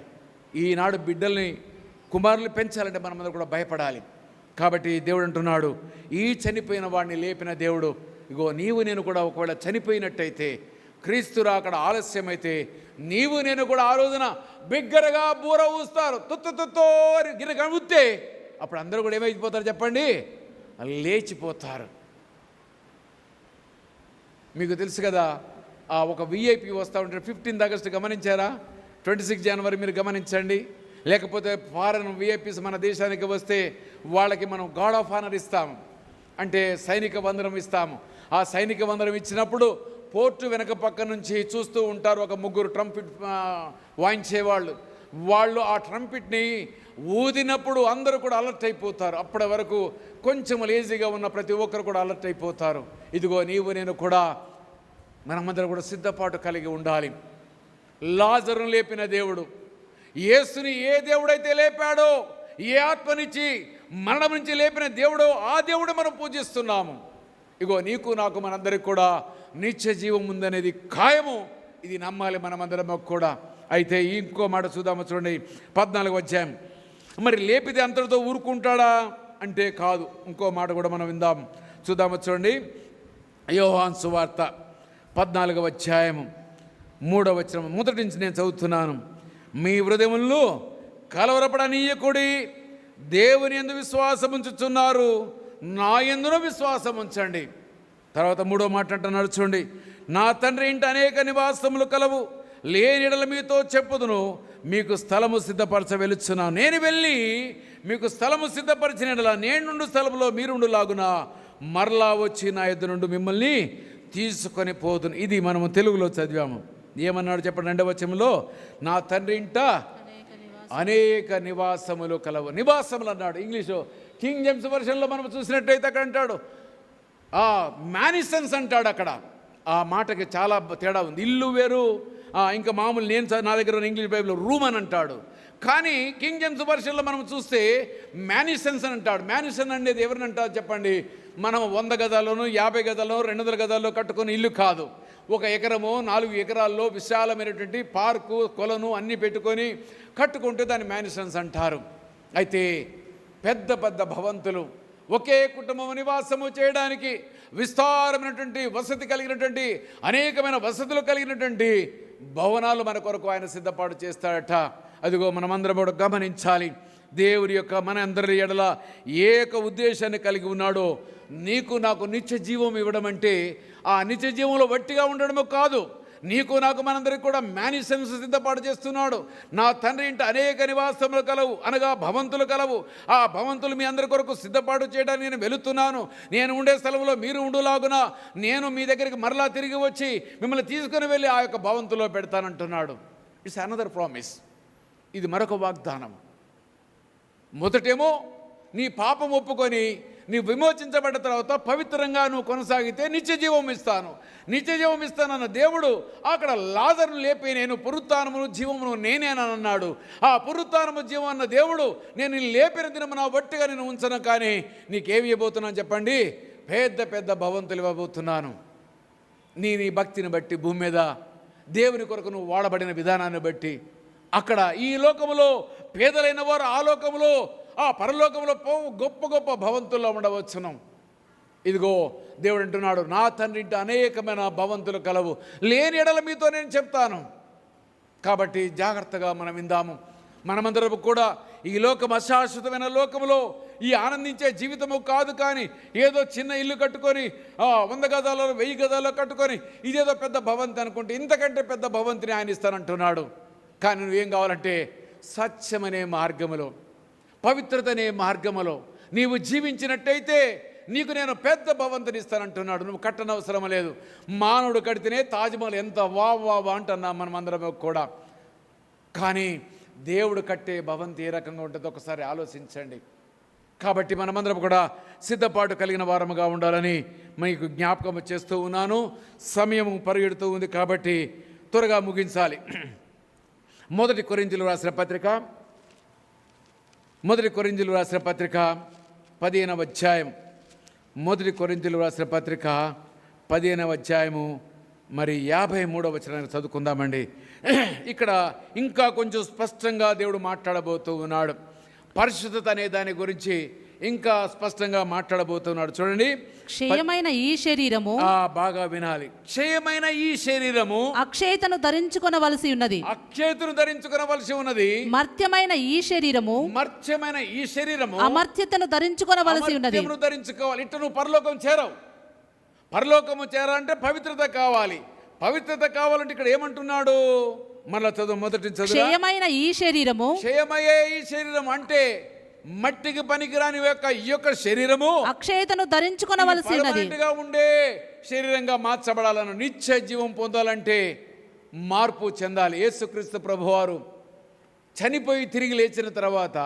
ఈనాడు బిడ్డల్ని, కుమారులు పెంచాలంటే మనమందరం కూడా భయపడాలి. కాబట్టి దేవుడు అంటున్నాడు, ఈ చనిపోయిన వాడిని లేపిన దేవుడు, ఇగో నీవు నేను కూడా ఒకవేళ చనిపోయినట్టయితే, క్రీస్తు రాకడ ఆలస్యమైతే, నీవు నేను కూడా ఆ రోజున బిగ్గరగా బూర ఊస్తారు. తుత్తో గిరగ ఊస్తే అప్పుడు అందరూ కూడా ఏమైపోతారు చెప్పండి? లేచిపోతారు. మీకు తెలుసు కదా, ఆ ఒక విఐపి వస్తూ ఉంటారు. 15th ఆగస్టు గమనించారా? 26 జనవరి మీరు గమనించండి. లేకపోతే ఫారెన్ విఐపీస్ మన దేశానికి వస్తే వాళ్ళకి మనం గార్డ్ ఆఫ్ ఆనర్ ఇస్తాము, అంటే సైనిక వందనం ఇస్తాము. ఆ సైనిక వందనం ఇచ్చినప్పుడు పోర్టు వెనక పక్క నుంచి చూస్తూ ఉంటారు ఒక 3 ట్రంపిట్ వాయించేవాళ్ళు. వాళ్ళు ఆ ట్రంపిట్ని ఊదినప్పుడు అందరూ కూడా అలర్ట్ అయిపోతారు. అప్పటి వరకు కొంచెం లేజీగా ఉన్న ప్రతి ఒక్కరు కూడా అలర్ట్ అయిపోతారు. ఇదిగో నీవు నేను కూడా మనమందరం కూడా సిద్ధపాటు కలిగి ఉండాలి. లాజరును లేపిన దేవుడు, యేసుని ఏ దేవుడైతే లేపాడో, ఏ ఆత్మనిచ్చి మరణం నుంచి లేపిన దేవుడో ఆ దేవుడు మనం పూజిస్తున్నాము. ఇగో నీకు నాకు మనందరికి కూడా నిత్య జీవం ఉందనేది ఖాయము. ఇది నమ్మాలి మనమందరం కూడా. అయితే ఇంకో మాట చూద్దాము, చూడండి 14వ అధ్యాయం. మరి లేపితే అంతటితో ఊరుకుంటాడా అంటే కాదు. ఇంకో మాట కూడా మనం విందాం, చూద్దాము, చూడండి. యోహాను సువార్త 14వ అధ్యాయము 3వ వచనం మొదటి నుంచి నేను చదువుతున్నాను. మీ హృదయముల్లో కలవరపడనీయకుడి, దేవుని యందు విశ్వాసం ఉంచుచున్నారు, నా యందును విశ్వాసం ఉంచండి. తర్వాత 3వ మాట అంటున్నాడు, చూడండి. నా తండ్రి ఇంట అనేక నివాసములు కలవు, లేని యెడల మీతో చెప్పుదును, మీకు స్థలము సిద్ధపరచ వెలుచున్నాను. నేను వెళ్ళి మీకు స్థలము సిద్ధపరిచిన యెడల నేనుండు స్థలములో మీరుండులాగున మరలా వచ్చి నా యొద్ద నుండి మిమ్మల్ని తీసుకొని పోదును. ఇది మనము తెలుగులో చదివాము. ఏమన్నాడు చెప్పండి? 2వ వచనంలో నా తండ్రి ఇంట అనేక నివాసములు కలవు. నివాసములు అన్నాడు. ఇంగ్లీషు కింగ్ జేమ్స్ వర్షన్లో మనం చూసినట్టయితే అక్కడ అంటాడు మ్యానిసన్స్ అంటాడు. అక్కడ ఆ మాటకి చాలా తేడా ఉంది. ఇల్లు వేరు, ఇంకా మామూలు నా దగ్గర ఉన్న ఇంగ్లీష్ బైబిల్లో రూమ్ అని అంటాడు. కానీ కింగ్ జేమ్స్ వర్షన్లో మనం చూస్తే మ్యానిసన్స్ అని అంటాడు. మ్యానిసన్ అనేది ఎవరిని అంటారు చెప్పండి? మనం 100 గదాల్లోనూ 50 గదాల్లో 200 గదాల్లో కట్టుకుని ఇల్లు కాదు. 1 ఎకరము 4 ఎకరాల్లో విశాలమైనటువంటి పార్కు, కొలను అన్నీ పెట్టుకొని కట్టుకుంటే దాన్ని మ్యానిసన్స్ అంటారు. అయితే పెద్ద పెద్ద భవంతులు, ఒకే కుటుంబం నివాసము చేయడానికి విస్తారమైనటువంటి వసతి కలిగినటువంటి, అనేకమైన వసతులు కలిగినటువంటి భవనాలు మన కొరకు ఆయన సిద్ధపాటు చేస్తాడట. అదిగో మనమందరం కూడా గమనించాలి. దేవుడి యొక్క మన అందరి ఎడల ఏక ఉద్దేశాన్ని కలిగి ఉన్నాడో, నీకు నాకు నిత్య జీవం ఇవ్వడం అంటే ఆ నిత్య జీవంలో వట్టిగా ఉండడము కాదు. నీకు నాకు మనందరికి కూడా మ్యానిసన్స్ సిద్ధపాటు చేస్తున్నాడు. నా తండ్రి ఇంట అనేక నివాసములు కలవు, అనగా భవంతులు కలవు. ఆ భవంతులు మీ అందరి కొరకు సిద్ధపాటు చేయడానికి నేను వెళుతున్నాను. నేను ఉండే స్థలంలో మీరు ఉండులాగున నేను మీ దగ్గరికి మరలా తిరిగి వచ్చి మిమ్మల్ని తీసుకుని వెళ్ళి ఆ యొక్క భవంతులో పెడతానంటున్నాడు. It's another promise. ఇది మరొక వాగ్దానం. మొదటేమో నీ పాపం ఒప్పుకొని నీ విమోచించబడ్డ తర్వాత పవిత్రంగా నువ్వు కొనసాగితే నిత్య జీవం ఇస్తాను, నిత్య జీవం ఇస్తానన్న దేవుడు అక్కడ లాజరును లేపి నేను పునరుత్థానమును జీవమును నేనేనన్నాడు. ఆ పునరుత్థానము జీవం అన్న దేవుడు నేను నిన్ను లేపిన దినమున వట్టిగా నేను ఉంచను, కానీ నీకేమి ఇవ్వబోతున్నాను చెప్పండి? పెద్ద పెద్ద భవంతులు ఇవ్వబోతున్నాను. నీ భక్తిని బట్టి, భూమి మీద దేవుని కొరకు నువ్వు వాడబడిన విధానాన్ని బట్టి, అక్కడ ఈ లోకములో పేదలైన వారు ఆ లోకములో, ఆ పరలోకంలో గొప్ప గొప్ప భవంతుల్లో ఉండవచ్చును. ఇదిగో దేవుడు అంటున్నాడు, నా తండ్రి ఇంట అనేకమైన భవంతులు కలవు, లేని ఎడల మీతో నేను చెప్తాను. కాబట్టి జాగ్రత్తగా మనం విందాము. మనమందరం కూడా ఈ లోకం అశాశ్వతమైన లోకములో ఈ ఆనందించే జీవితము కాదు, కానీ ఏదో చిన్న ఇల్లు కట్టుకొని 100 గదాల్లో 1000 గదాల్లో కట్టుకొని ఇదేదో పెద్ద భవంతి అనుకుంటే ఇంతకంటే పెద్ద భవంతిని ఆయన ఇస్తానంటున్నాడు. కానీ నువ్వేం కావాలంటే సత్యమనే మార్గములో, పవిత్రత అనే మార్గములో నీవు జీవించినట్టయితే నీకు నేను పెద్ద భవంతిని ఇస్తానంటున్నాడు. నువ్వు కట్టనవసరం లేదు. మానవుడు కడితేనే తాజ్మహల్ ఎంత వా అంటున్నాం మనమందరం కూడా. కానీ దేవుడు కట్టే భవంతి ఏ రకంగా ఉంటుందో ఒకసారి ఆలోచించండి. కాబట్టి మనమందరం కూడా సిద్ధపాటు కలిగిన వారముగా ఉండాలని మీకు జ్ఞాపకం చేస్తూ ఉన్నాను. సమయం పరిగెడుతూ ఉంది కాబట్టి త్వరగా ముగించాలి. 1 కొరింథీయులకు రాసిన పత్రిక 15వ అధ్యాయం 1 కొరింథీయులకు రాసిన పత్రిక 15వ అధ్యాయము మరి 53వ వచనాన్ని చదువుకుందామండి. ఇక్కడ ఇంకా కొంచెం స్పష్టంగా దేవుడు మాట్లాడబోతూ ఉన్నాడు. పరిశుద్ధత అనే దాని గురించి ఇంకా స్పష్టంగా మాట్లాడబోతున్నాడు. చూడండి, క్షయమైన ఈ శరీరము, బాగా వినాలి, క్షయమైన ఈ శరీరము అక్షయతను ధరించుకొనవలసి ఉన్నది, అక్షయతను ధరించుకొనవలసి ఉన్నది. మర్త్యమైన ఈ శరీరము, మర్త్యమైన ఈ శరీరము అమర్త్యతను ధరించుకొనవలసి ఉన్నది. ధరించుకోవాలి. ఇట్ట నువ్వు పరలోకం చేరవు. పరలోకము చేరాలంటే పవిత్రత కావాలి. పవిత్రత కావాలంటే ఇక్కడ ఏమంటున్నాడు? మళ్ళా చదువు, మొదటి చదువు. క్షయమైన ఈ శరీరము, క్షయమయ్యే ఈ శరీరం అంటే మట్టికి పనికిరాని ఈ యొక్క శరీరము అక్షయతను ధరించుకొనవలసి ఉన్నది. ఉండే శరీరంగా మార్చబడాలను, నిత్య జీవం పొందాలంటే మార్పు చెందాలి. యేసుక్రీస్తు ప్రభువారు చనిపోయి తిరిగి లేచిన తర్వాత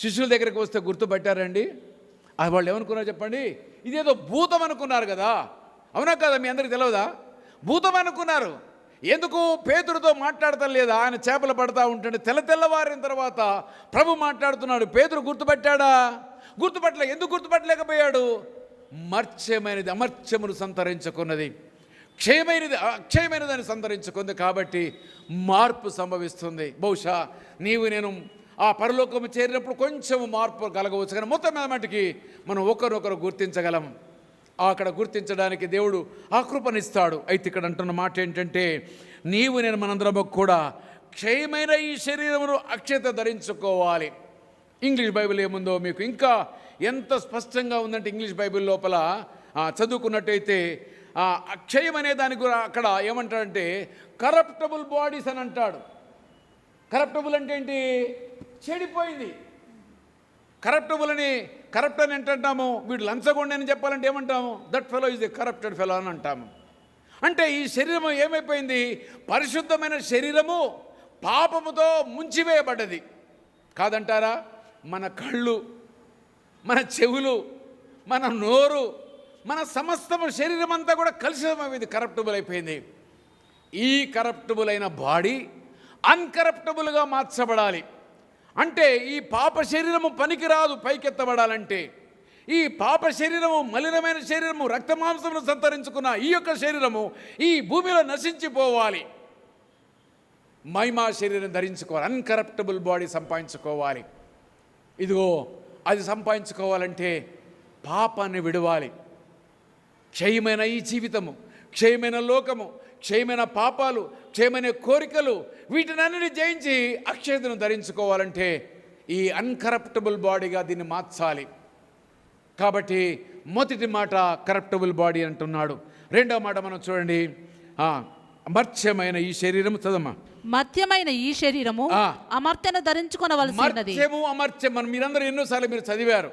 శిష్యుల దగ్గరికి వస్తే గుర్తుపట్టారండి? వాళ్ళు ఏమనుకున్నారు చెప్పండి? ఇదేదో భూతం అనుకున్నారు కదా. అవునా కదా? మీ అందరికి తెలియదా? భూతం అనుకున్నారు. ఎందుకు పేతురుతో మాట్లాడతాం లేదా? ఆయన చేపలు పడతా ఉంటుంటే తెల్లవారిన తర్వాత ప్రభు మాట్లాడుతున్నాడు. పేతురు గుర్తుపట్టాడా? గుర్తుపట్టలే. ఎందుకు గుర్తుపట్టలేకపోయాడు? మర్త్యమైనది అమర్త్యమును సంతరించుకున్నది, క్షయమైనది అక్షయమైనదని సంతరించుకుంది. కాబట్టి మార్పు సంభవిస్తుంది. బహుశా నీవు నేను ఆ పరలోకము చేరినప్పుడు కొంచెం మార్పు కలగవచ్చు, కానీ మొత్తం మీద మటుకి మనం ఒకరొకరు గుర్తించగలం. అక్కడ గుర్తించడానికి దేవుడు ఆ కృపనిస్తాడు. అయితే ఇక్కడ అంటున్న మాట ఏంటంటే, నీవు నేను మనందరము కూడా క్షయమైన ఈ శరీరమును అక్షయత ధరించుకోవాలి. ఇంగ్లీష్ బైబిల్ ఏముందో మీకు ఇంకా ఎంత స్పష్టంగా ఉందంటే, ఇంగ్లీష్ బైబిల్ లోపల చదువుకున్నట్టయితే అక్షయం అనే దానికి అక్కడ ఏమంటాడంటే కరప్టబుల్ బాడీస్ అని అంటాడు. కరప్టబుల్ అంటే ఏంటి? చెడిపోయింది. కరప్టబుల్ అని కరప్ట్ అని అంటాము. వీడు లంచగొండి అని చెప్పాలంటే ఏమంటాము? That fellow is a corrupted fellow అని అంటాము. అంటే ఈ శరీరము ఏమైపోయింది? పరిశుద్ధమైన శరీరము పాపముతో ముంచివేయబడ్డది కాదంటారా? మన కళ్ళు, మన చెవులు, మన నోరు, మన సమస్తము శరీరం అంతా కూడా కలుషితమైంది, కరప్టబుల్ అయిపోయింది. ఈ కరప్టబుల్ అయిన బాడీ అన్కరప్టబుల్గా మార్చబడాలి. అంటే ఈ పాప శరీరము పనికిరాదు పైకెత్తబడాలంటే. ఈ పాప శరీరము, మలినమైన శరీరము, రక్తమాంసమును సంతరించుకున్న ఈ యొక్క శరీరము ఈ భూమిలో నశించిపోవాలి. మహిమా శరీరం ధరించుకోవాలి, అన్కరప్టబుల్ బాడీ సంపాదించుకోవాలి. ఇదిగో అది సంపాదించుకోవాలంటే పాపాన్ని విడవాలి. క్షయమైన ఈ జీవితము, క్షయమైన లోకము, క్షయమైన పాపాలు, క్షయమైన కోరికలు, వీటినన్నిటిని జయించి అక్షయతను ధరించుకోవాలంటే ఈ అన్కరప్టబుల్ బాడీగా దీన్ని మార్చాలి. కాబట్టి మొదటి మాట కరప్టబుల్ బాడీ అంటున్నాడు. రెండవ మాట మనం చూడండి, మర్త్యమైన ఈ శరీరము. చదమ్మా. మర్త్యమైన ఈ శరీరము అమర్త్యను ధరించుకొనవలసి ఉన్నది. మర్త్యము అమర్త్యం మనం మీరందరూ ఎన్నోసార్లు మీరు చదివారు.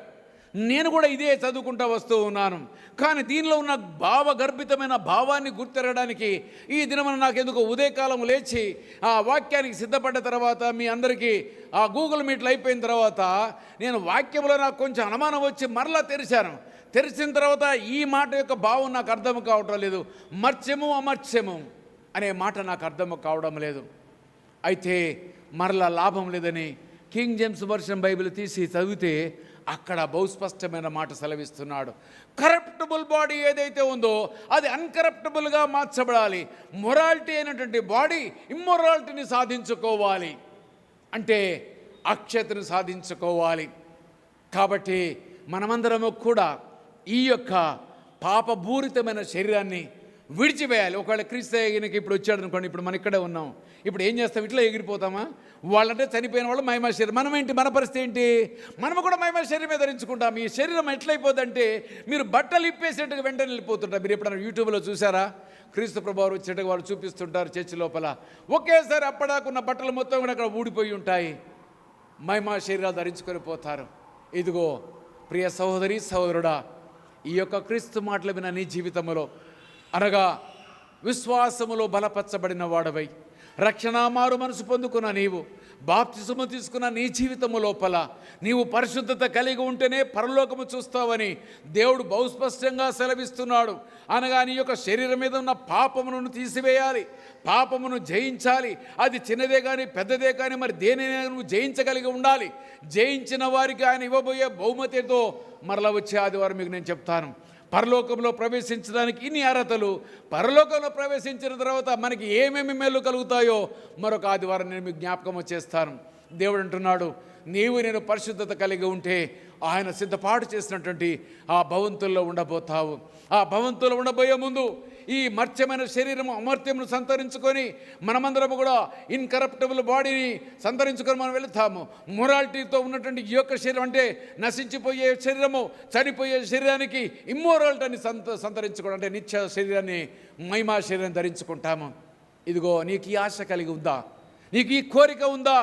నేను కూడా ఇదే చదువుకుంటా వస్తూ ఉన్నాను. కానీ దీనిలో ఉన్న భావగర్భితమైన భావాన్ని గుర్తెరగడానికి ఈ దినమున నాకెందుకు ఉదయకాలం లేచి ఆ వాక్యానికి సిద్ధపడ్డ తర్వాత మీ అందరికీ ఆ గూగుల్ మీట్లు అయిపోయిన తర్వాత నేను వాక్యంలో నాకు కొంచెం అనుమానం వచ్చి మరలా తెరిచిన తర్వాత ఈ మాట యొక్క భావం నాకు అర్థం కావటం లేదు. మర్త్యము అమర్త్యము అనే మాట నాకు అర్థం కావడం లేదు. అయితే మరలా లాభం లేదని కింగ్ జేమ్స్ వర్షన్ బైబిల్ తీసి చదివితే అక్కడ బహుస్పష్టమైన మాట సెలవిస్తున్నాడు. కరప్టబుల్ బాడీ ఏదైతే ఉందో అది అన్కరప్టబుల్గా మార్చబడాలి. మొరాలిటీ అయినటువంటి బాడీ ఇమ్మొరాలిటీని సాధించుకోవాలి, అంటే అక్షయతను సాధించుకోవాలి. కాబట్టి మనమందరము కూడా ఈ యొక్క పాపపూరితమైన శరీరాన్ని విడిచివేయాలి. ఒకవేళ క్రీస్తు ఈయనకి ఇప్పుడు వచ్చాడు అనుకోండి, ఇప్పుడు మనం ఇక్కడే ఉన్నాం, ఇప్పుడు ఏం చేస్తాం? ఇట్లా ఎగిరిపోతామా? వాళ్ళంటే చనిపోయిన వాళ్ళు మహిమ శరీరం, మనం ఏంటి? మన పరిస్థితి ఏంటి? మనము కూడా మహిమ శరీరమే ధరించుకుంటాం. ఈ శరీరం ఎట్లయిపోతుందంటే మీరు బట్టలు ఇప్పేసేట్టుగా వెంటనే వెళ్ళిపోతుంటారు. మీరు ఎప్పుడైనా యూట్యూబ్లో చూసారా? క్రీస్తు ప్రభువారు వచ్చేట్టుగా వాళ్ళు చూపిస్తుంటారు చర్చి లోపల. ఒకేసారి అప్పడాకున్న బట్టలు మొత్తం కూడా అక్కడ ఊడిపోయి ఉంటాయి. మహిమ శరీరాలు ధరించుకొని పోతారు. ఇదిగో ప్రియ సహోదరి సహోదరుడా, ఈ యొక్క క్రీస్తు మాటలు విన్న నీ జీవితంలో, అనగా విశ్వాసములో బలపరచబడిన వాడవై రక్షణ మారు మనసు పొందుకున్న నీవు, బాప్తిసము తీసుకున్న నీ జీవితము లోపల నీవు పరిశుద్ధత కలిగి ఉంటేనే పరలోకము చూస్తావని దేవుడు బహుస్పష్టంగా సెలవిస్తున్నాడు. అనగా నీ యొక్క శరీరం మీద ఉన్న పాపమును తీసివేయాలి, పాపమును జయించాలి. అది చిన్నదే కానీ పెద్దదే కానీ మరి దేనైనా నువ్వు జయించగలిగి ఉండాలి. జయించిన వారికి ఆయన ఇవ్వబోయే బహుమతితో మరలా వచ్చే ఆదివారం మీకు నేను చెప్తాను. పరలోకంలో ప్రవేశించడానికి ఇన్ని అర్హతలు, పరలోకంలో ప్రవేశించిన తర్వాత మనకి ఏమేమి మేలు కలుగుతాయో మరొక ఆదివారం నేను మీకు జ్ఞాపకం చేస్తాను. దేవుడు అంటున్నాడు, నీవు నేను పరిశుద్ధత కలిగి ఉంటే ఆయన సిద్ధపాటు చేసినటువంటి ఆ భవంతుల్లో ఉండబోతావు. ఆ భవంతుల్లో ఉండబోయే ముందు ఈ మర్త్యమైన శరీరం అమర్త్యమును సంతరించుకొని మనమందరము కూడా ఇన్కరప్టబుల్ బాడీని సంతరించుకొని మనం వెళుతాము. మొరాలిటీతో ఉన్నటువంటి ఈ యొక్క శరీరం అంటే నశించిపోయే శరీరము, చనిపోయే శరీరానికి ఇమ్మోరాలిటీని సంతరించుకోవడం అంటే నిత్య శరీరాన్ని, మహిమా శరీరాన్ని ధరించుకుంటాము. ఇదిగో నీకు ఈ ఆశ కలిగి ఉందా? నీకు ఈ కోరిక ఉందా?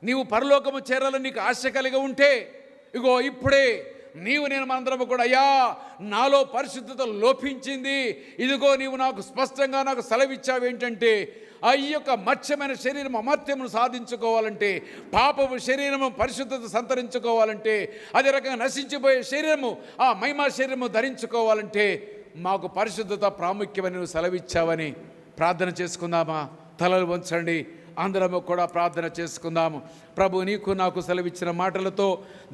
నీవు పరలోకము చేరాలని నీకు ఆశ కలిగి ఉంటే ఇగో ఇప్పుడే నీవు నేను మనందరము కూడా, అయ్యా నాలో పరిశుద్ధత లోపించింది, ఇదిగో నీవు నాకు స్పష్టంగా నాకు సెలవిచ్చావు ఏంటంటే ఆ ఈ యొక్క మత్స్యమైన శరీరం అమర్త్యమును సాధించుకోవాలంటే, పాపము శరీరము పరిశుద్ధత సంతరించుకోవాలంటే, అదే రకంగా నశించిపోయే శరీరము ఆ మహిమా శరీరము ధరించుకోవాలంటే మాకు పరిశుద్ధత ప్రాముఖ్యమని నువ్వు సెలవిచ్చావని ప్రార్థన చేసుకుందామా? తలలు వంచండి, అందరము కూడా ప్రార్థన చేసుకుందాము. ప్రభు నీకు నాకు సెలవిచ్చిన మాటలతో,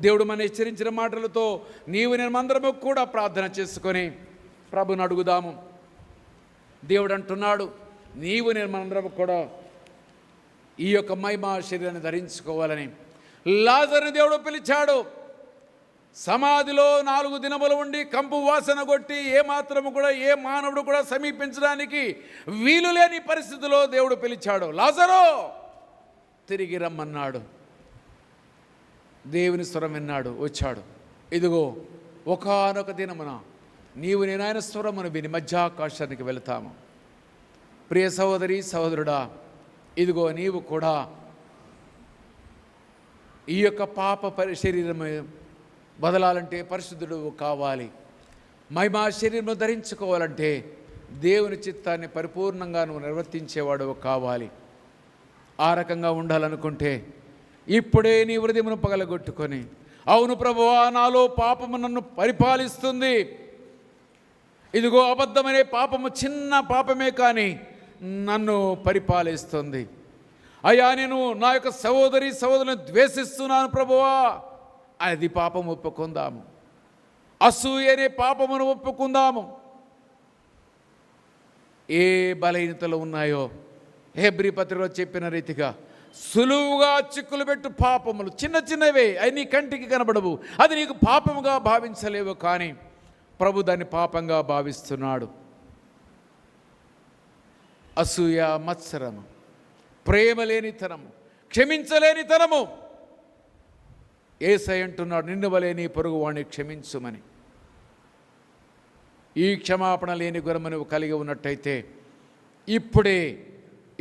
దేవుడు మన హెచ్చరించిన మాటలతో నీవు నేను అందరము కూడా ప్రార్థన చేసుకొని ప్రభుని అడుగుదాము. దేవుడు అంటున్నాడు, నీవు నేను మనందరము కూడా ఈ యొక్క మహిమా శరీరాన్ని ధరించుకోవాలని. లాజరుని దేవుడు పిలిచాడు. సమాధిలో 4 దినములు ఉండి కంపు వాసన కొట్టి ఏమాత్రము కూడా ఏ మానవుడు కూడా సమీపించడానికి వీలు లేని పరిస్థితిలో దేవుడు పిలిచాడు. లాజరు తిరిగి రమ్మన్నాడు. దేవుని స్వరం విన్నాడు, వచ్చాడు. ఇదిగో ఒకానొక దినమున నీవు నేను ఆయన స్వరమును విని మధ్యాకాశానికి వెళతాము. ప్రియ సహోదరి సహోదరుడా, ఇదిగో నీవు కూడా ఈ యొక్క పాప శరీరము బదలాలంటే పరిశుద్ధుడు కావాలి. మహిమా శరీరం ధరించుకోవాలంటే దేవుని చిత్తాన్ని పరిపూర్ణంగా నువ్వు నిర్వర్తించేవాడు కావాలి. ఆ రకంగా ఉండాలనుకుంటే ఇప్పుడే నీ హృదయమును పగలగొట్టుకొని, అవును ప్రభువా నాలో పాపము నన్ను పరిపాలిస్తుంది, ఇదిగో అబద్ధమనే పాపము చిన్న పాపమే కానీ నన్ను పరిపాలిస్తుంది. అయ్యా నేను నా యొక్క సహోదరి సహోదరులను ద్వేషిస్తున్నాను ప్రభువా, అది పాపం ఒప్పుకుందాము. అసూయ అనే పాపమును ఒప్పుకుందాము. ఏ బలహీనతలు ఉన్నాయో హెబ్రీ పత్రికలో చెప్పిన రీతిగా సులువుగా చిక్కులు పెట్టు పాపములు చిన్న చిన్నవే, అవి నీ కంటికి కనబడవు, అది నీకు పాపముగా భావించలేవు, కానీ ప్రభు దాన్ని పాపంగా భావిస్తున్నాడు. అసూయ, మత్సరము, ప్రేమ లేనితనము, క్షమించలేనితనము. యేసయ్య అంటున్నాడు, నిన్ను వలె నీ పొరుగు వాణ్ణి క్షమించుమని. ఈ క్షమాపణ లేని గుణము నువ్వు కలిగి ఉన్నట్టయితే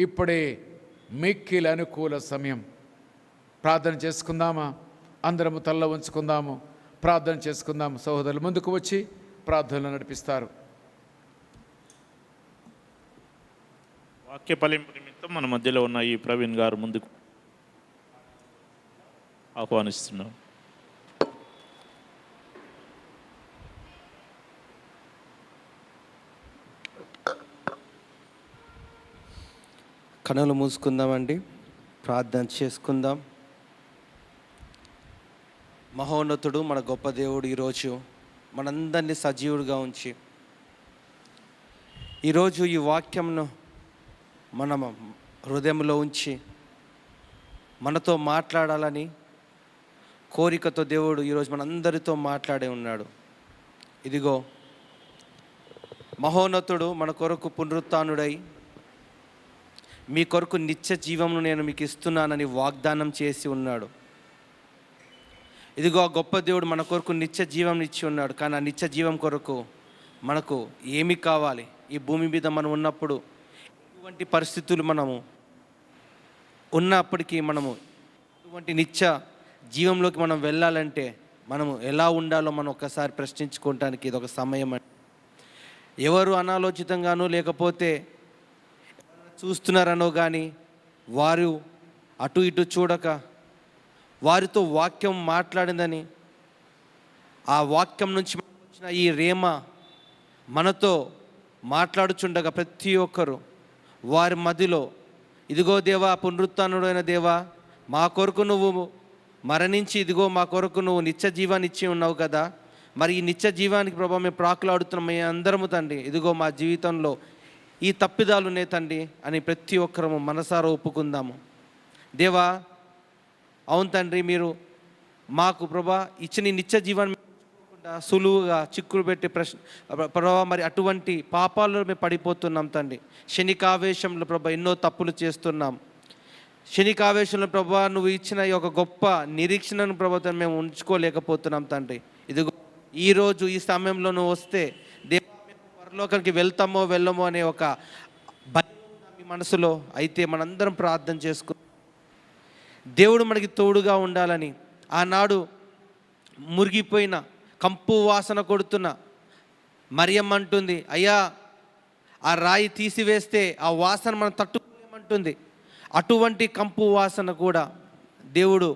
ఇప్పుడే మిక్కిలి అనుకూల సమయం. ప్రార్థన చేసుకుందామా? అందరము తల్ల ఉంచుకుందాము, ప్రార్థన చేసుకుందాము. సహోదరులు ముందుకు వచ్చి ప్రార్థనలు నడిపిస్తారు. వాక్య ఫలింపు నిమిత్తం మన మధ్యలో ఉన్న ఈ ప్రవీణ్ గారు ముందుకు ఆహ్వానిస్తున్నాం. కనులు మూసుకుందామండి, ప్రార్థన చేసుకుందాం. మహోన్నతుడు మన గొప్ప దేవుడు ఈరోజు మనందరినీ సజీవుడిగా ఉంచి ఈరోజు ఈ వాక్యంను మన హృదయంలో ఉంచి మనతో మాట్లాడాలని కోరికతో దేవుడు ఈరోజు మనందరితో మాట్లాడే ఉన్నాడు. ఇదిగో మహోన్నతుడు మన కొరకు పునరుత్థానుడై మీ కొరకు నిత్య జీవమును నేను మీకు ఇస్తున్నానని వాగ్దానం చేసి ఉన్నాడు. ఇదిగో ఆ గొప్ప దేవుడు మన కొరకు నిత్య జీవం ఇచ్చి ఉన్నాడు. కానీ ఆ నిత్య జీవం కొరకు మనకు ఏమి కావాలి? ఈ భూమి మీద మనం ఉన్నప్పుడు ఎటువంటి పరిస్థితులు మనము ఉన్నప్పటికీ మనము ఇటువంటి నిత్య జీవంలోకి మనం వెళ్ళాలంటే మనము ఎలా ఉండాలో మనం ఒక్కసారి ప్రశ్నించుకోవటానికి ఇది ఒక సమయం. ఎవరు అనాలోచితంగానో లేకపోతే చూస్తున్నారనో కానీ వారు అటు ఇటు చూడక వారితో వాక్యం మాట్లాడిందని ఆ వాక్యం నుంచి వచ్చిన ఈ రేమ మనతో మాట్లాడుచుండగా ప్రతి ఒక్కరు వారి మధ్యలో ఇదిగో దేవా, పునరుత్థానుడైన దేవా, మా కొరకు నువ్వు మరణించి ఇదిగో మా కొరకు నువ్వు నిత్య జీవాన్ని ఇచ్చి ఉన్నావు కదా, మరి ఈ నిత్య జీవానికి ప్రభావ మేము ప్రాకులాడుతున్నాం అందరము తండ్రి. ఇదిగో మా జీవితంలో ఈ తప్పిదాలు నే తండ్రి అని ప్రతి ఒక్కరము మనసారా ఒప్పుకుందాము. దేవా, అవును తండ్రి, మీరు మాకు ప్రభా ఇచ్చిన నిత్య జీవాన్ని సులువుగా చిక్కులు పెట్టి ప్రభావ మరి అటువంటి పాపాల్లో మేము పడిపోతున్నాం తండ్రి. క్షణికావేశంలో ప్రభా ఎన్నో తప్పులు చేస్తున్నాం. క్షణికావేశంలో ప్రభా నువ్వు ఇచ్చిన ఈ ఒక గొప్ప నిరీక్షణను ప్రభుత్వం మేము ఉంచుకోలేకపోతున్నాం తండ్రి. ఇదిగో ఈరోజు ఈ సమయంలో నువ్వు వస్తే దేవా మేము పరలోకానికి వెళ్తామో వెళ్ళమో అనే ఒక భయం మీ మనసులో అయితే మనందరం ప్రార్థన చేసుకు దేవుడు మనకి తోడుగా ఉండాలని. ఆనాడు మురిగిపోయిన కంపు వాసన కొడుతున్న మరియమ్మ అంటుంది, అయ్యా ఆ రాయి తీసివేస్తే ఆ వాసన మనం తట్టుకోలేమంటుంది. అటువంటి కంపు వాసన కూడా దేవుడు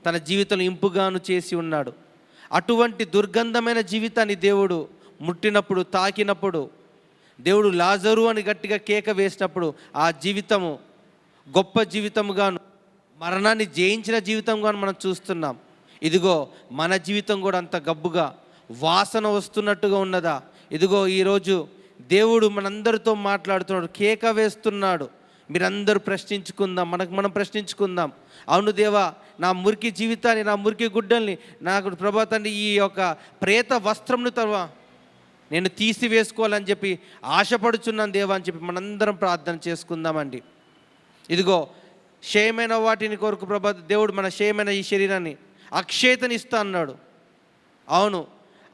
తన జీవితంలో ఇంపుగాను చేసి ఉన్నాడు. అటువంటి దుర్గంధమైన జీవితాన్ని దేవుడు ముట్టినప్పుడు, తాకినప్పుడు, దేవుడు లాజరు అని గట్టిగా కేక వేసినప్పుడు ఆ జీవితము గొప్ప జీవితముగాను, మరణాన్ని జయించిన జీవితంగాను మనం చూస్తున్నాం. ఇదిగో మన జీవితం కూడా అంత గబ్బుగా వాసన వస్తున్నట్టుగా ఉన్నదా? ఇదిగో ఈరోజు దేవుడు మనందరితో మాట్లాడుతున్నాడు, కేక వేస్తున్నాడు. మీరందరూ ప్రశ్నించుకుందాం, మనం ప్రశ్నించుకుందాం. అవును దేవా, నా మురికి జీవితాన్ని, నా మురికి గుడ్డల్ని, నాకు ప్రభా తండ్రి ఈ యొక్క ప్రేత వస్త్రంను తరువా నేను తీసివేసుకోవాలని చెప్పి ఆశపడుచున్నాను దేవా అని చెప్పి మనందరం ప్రార్థన చేసుకుందామండి. ఇదిగో క్షయమైన వాటిని కొరకు ప్రభా దేవుడు మన క్షయమైన ఈ శరీరాన్ని అక్షయతని ఇస్తా అన్నాడు. అవును,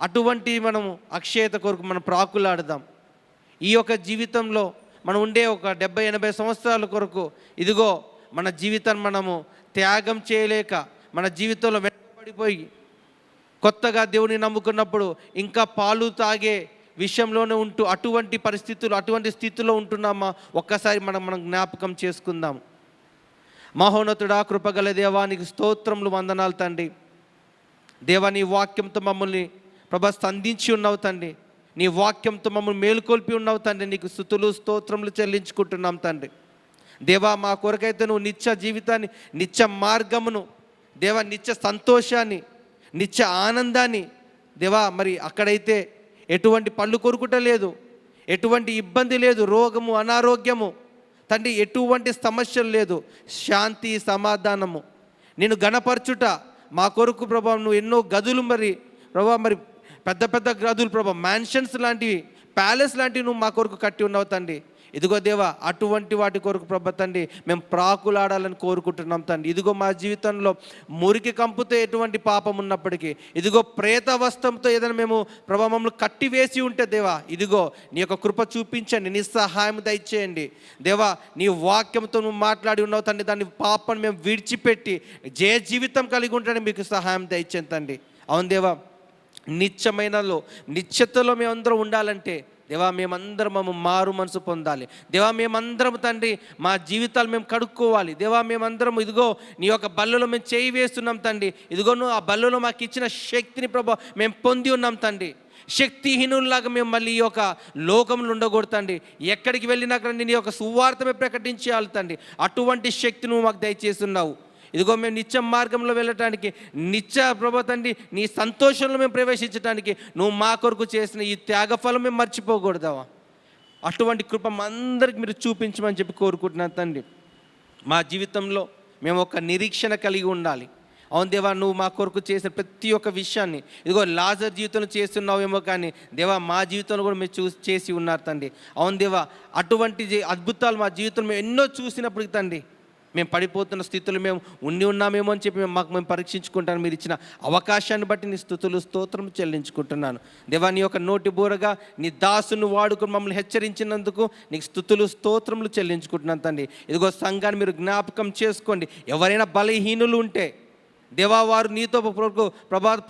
అటువంటి మనము అక్షయత కొరకు మనం ప్రాకులాడదాం. ఈ యొక్క జీవితంలో మనం ఉండే ఒక 70-80 సంవత్సరాల కొరకు ఇదిగో మన జీవితాన్ని మనము త్యాగం చేయలేక మన జీవితంలో వెంటబడిపోయి కొత్తగా దేవుని నమ్ముకున్నప్పుడు ఇంకా పాలు తాగే విషయంలోనే ఉంటూ అటువంటి పరిస్థితులు, అటువంటి స్థితిలో ఉంటున్నామా? ఒక్కసారి మనం జ్ఞాపకం చేసుకుందాం. మహోన్నతుడా, కృపగల దేవానికి స్తోత్రములు, వందనాలు తండ్రి. దేవా, నీ వాక్యంతో మమ్మల్ని ప్రభా స్పందించి ఉన్నావు తండ్రి. నీ వాక్యంతో మమ్మల్ని మేలుకొల్పి ఉన్నావు తండ్రి. నీకు స్తుతులు స్తోత్రములు చెల్లించుకుంటున్నాం తండ్రి. దేవా, మా కొరకైతే నువ్వు నిత్య జీవితాన్ని, నిత్య మార్గమును దేవా, నిత్య సంతోషాన్ని, నిత్య ఆనందాన్ని దేవా, మరి అక్కడైతే ఎటువంటి పళ్ళు కొరుకుట లేదు, ఎటువంటి ఇబ్బంది లేదు, రోగము అనారోగ్యము తండ్రి ఎటువంటి సమస్యలు లేదు, శాంతి సమాధానము, నేను గణపరచుట మా కొరకు ప్రభా నువ్వు ఎన్నో గదులు మరి ప్రభా మరి పెద్ద పెద్ద గదులు ప్రభా మ్యాన్షన్స్ లాంటివి, ప్యాలెస్ లాంటివి నువ్వు మా కొరకు కట్టి ఉన్నావు తండ్రి. ఇదిగో దేవా, అటువంటి వాటి కొరకు ప్రభా తండ్రి మేము ప్రాకులాడాలని కోరుకుంటున్నాం తండ్రి. ఇదిగో మా జీవితంలో మురికి కంపుతో ఎటువంటి పాపం ఉన్నప్పటికీ, ఇదిగో ప్రేత వస్త్రంతో ఏదైనా మేము ప్రభా మమ్మల్ని కట్టివేసి ఉంటే దేవా, ఇదిగో నీ యొక్క కృప చూపించండి, నీ సహాయం దయచేయండి దేవా. నీ వాక్యంతో నువ్వు మాట్లాడి ఉన్నావు తండ్రి, దాన్ని పాపను మేము విడిచిపెట్టి జయ జీవితం కలిగి ఉంటాడని మీకు సహాయం దయచేయండి తండ్రి. అవును దేవా, నిత్యతలో మేమందరం ఉండాలంటే దేవా మేమందరం మారు మనసు పొందాలి. దేవా మేమందరం తండ్రి మా జీవితాలు మేము కడుక్కోవాలి. దేవా మేమందరం ఇదిగో నీ యొక్క బల్లలో మేము చేయి వేస్తున్నాం తండ్రి. ఇదిగో నువ్వు ఆ బల్లలో మాకు ఇచ్చిన శక్తిని ప్రభా మేము పొంది ఉన్నాం తండ్రి. శక్తిహీనుల్లాగా మేము మళ్ళీ ఈ యొక్క లోకంలో ఉండకూడదండి. ఎక్కడికి వెళ్ళినా నీ యొక్క సువార్తమే ప్రకటించాలి తండ్రి. అటువంటి శక్తి నువ్వు మాకు దయచేస్తున్నావు. ఇదిగో మేము నిత్య మార్గంలో వెళ్ళటానికి, నిత్య ప్రభా తండ్రి నీ సంతోషంలో మేము ప్రవేశించడానికి నువ్వు మా కొరకు చేసిన ఈ త్యాగఫలం మేము మర్చిపోకూడదావా? అటువంటి కృప అందరికి మీరు చూపించమని చెప్పి కోరుకుంటున్నాను తండ్రి. మా జీవితంలో మేము ఒక నిరీక్షణ కలిగి ఉండాలి. అవును దేవా, నువ్వు మా కొరకు చేసిన ప్రతి ఒక్క విషయాన్ని, ఇదిగో లాజర్ జీవితంలో చేస్తున్నావేమో కానీ దేవా మా జీవితంలో కూడా మీరు చేసి ఉన్నారు తండ్రి. అవును దేవా, అటువంటి అద్భుతాలు మా జీవితంలో మేము ఎన్నో చూసినప్పుడు తండ్రి, మేము పడిపోతున్న స్థితిలో మేము ఉన్నామేమో అని చెప్పి మేము పరీక్షించుకుంటాను. మీరు ఇచ్చిన అవకాశాన్ని బట్టి నీ స్తుతులు స్తోత్రం చెల్లించుకుంటున్నాను దేవా. నీ యొక్క నోటి బూరగా నీ దాసును వాడుకుని మమ్మల్ని హెచ్చరించినందుకు నీకు స్తుతులు స్తోత్రములు చెల్లించుకుంటున్నాను తండ్రి. ఇదిగో సంఘాన్ని మీరు జ్ఞాపకం చేసుకోండి. ఎవరైనా బలహీనులు ఉంటే దేవా, వారు నీతో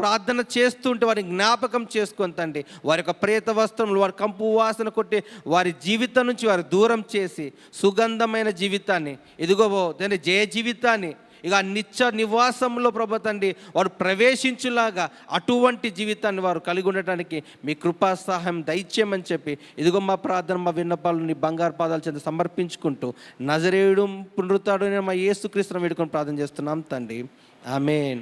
ప్రార్థన చేస్తుంటే వారిని జ్ఞాపకం చేసుకొని తండ్రి, వారి యొక్క ప్రేత వస్త్రములు, వారి కంపు వాసన కొట్టి వారి జీవితం నుంచి వారు దూరం చేసి సుగంధమైన జీవితాన్ని, ఇదిగో తండ్రి జయ జీవితాన్ని, ఇక నిత్య నివాసంలో ప్రభు తండ్రి వారు ప్రవేశించులాగా అటువంటి జీవితాన్ని వారు కలిగి ఉండటానికి మీ కృపా సహాయం దయచేయమని చెప్పి ఇదిగో మా ప్రార్థన, మా విన్నపాలు నీ బంగారు పాదాల చెంత సమర్పించుకుంటూ నజరేయుడు పునరుత్థానుడైన మా యేసుక్రీస్తును వేడుకొని ప్రార్థన చేస్తున్నాం తండ్రి. ఆమేన్.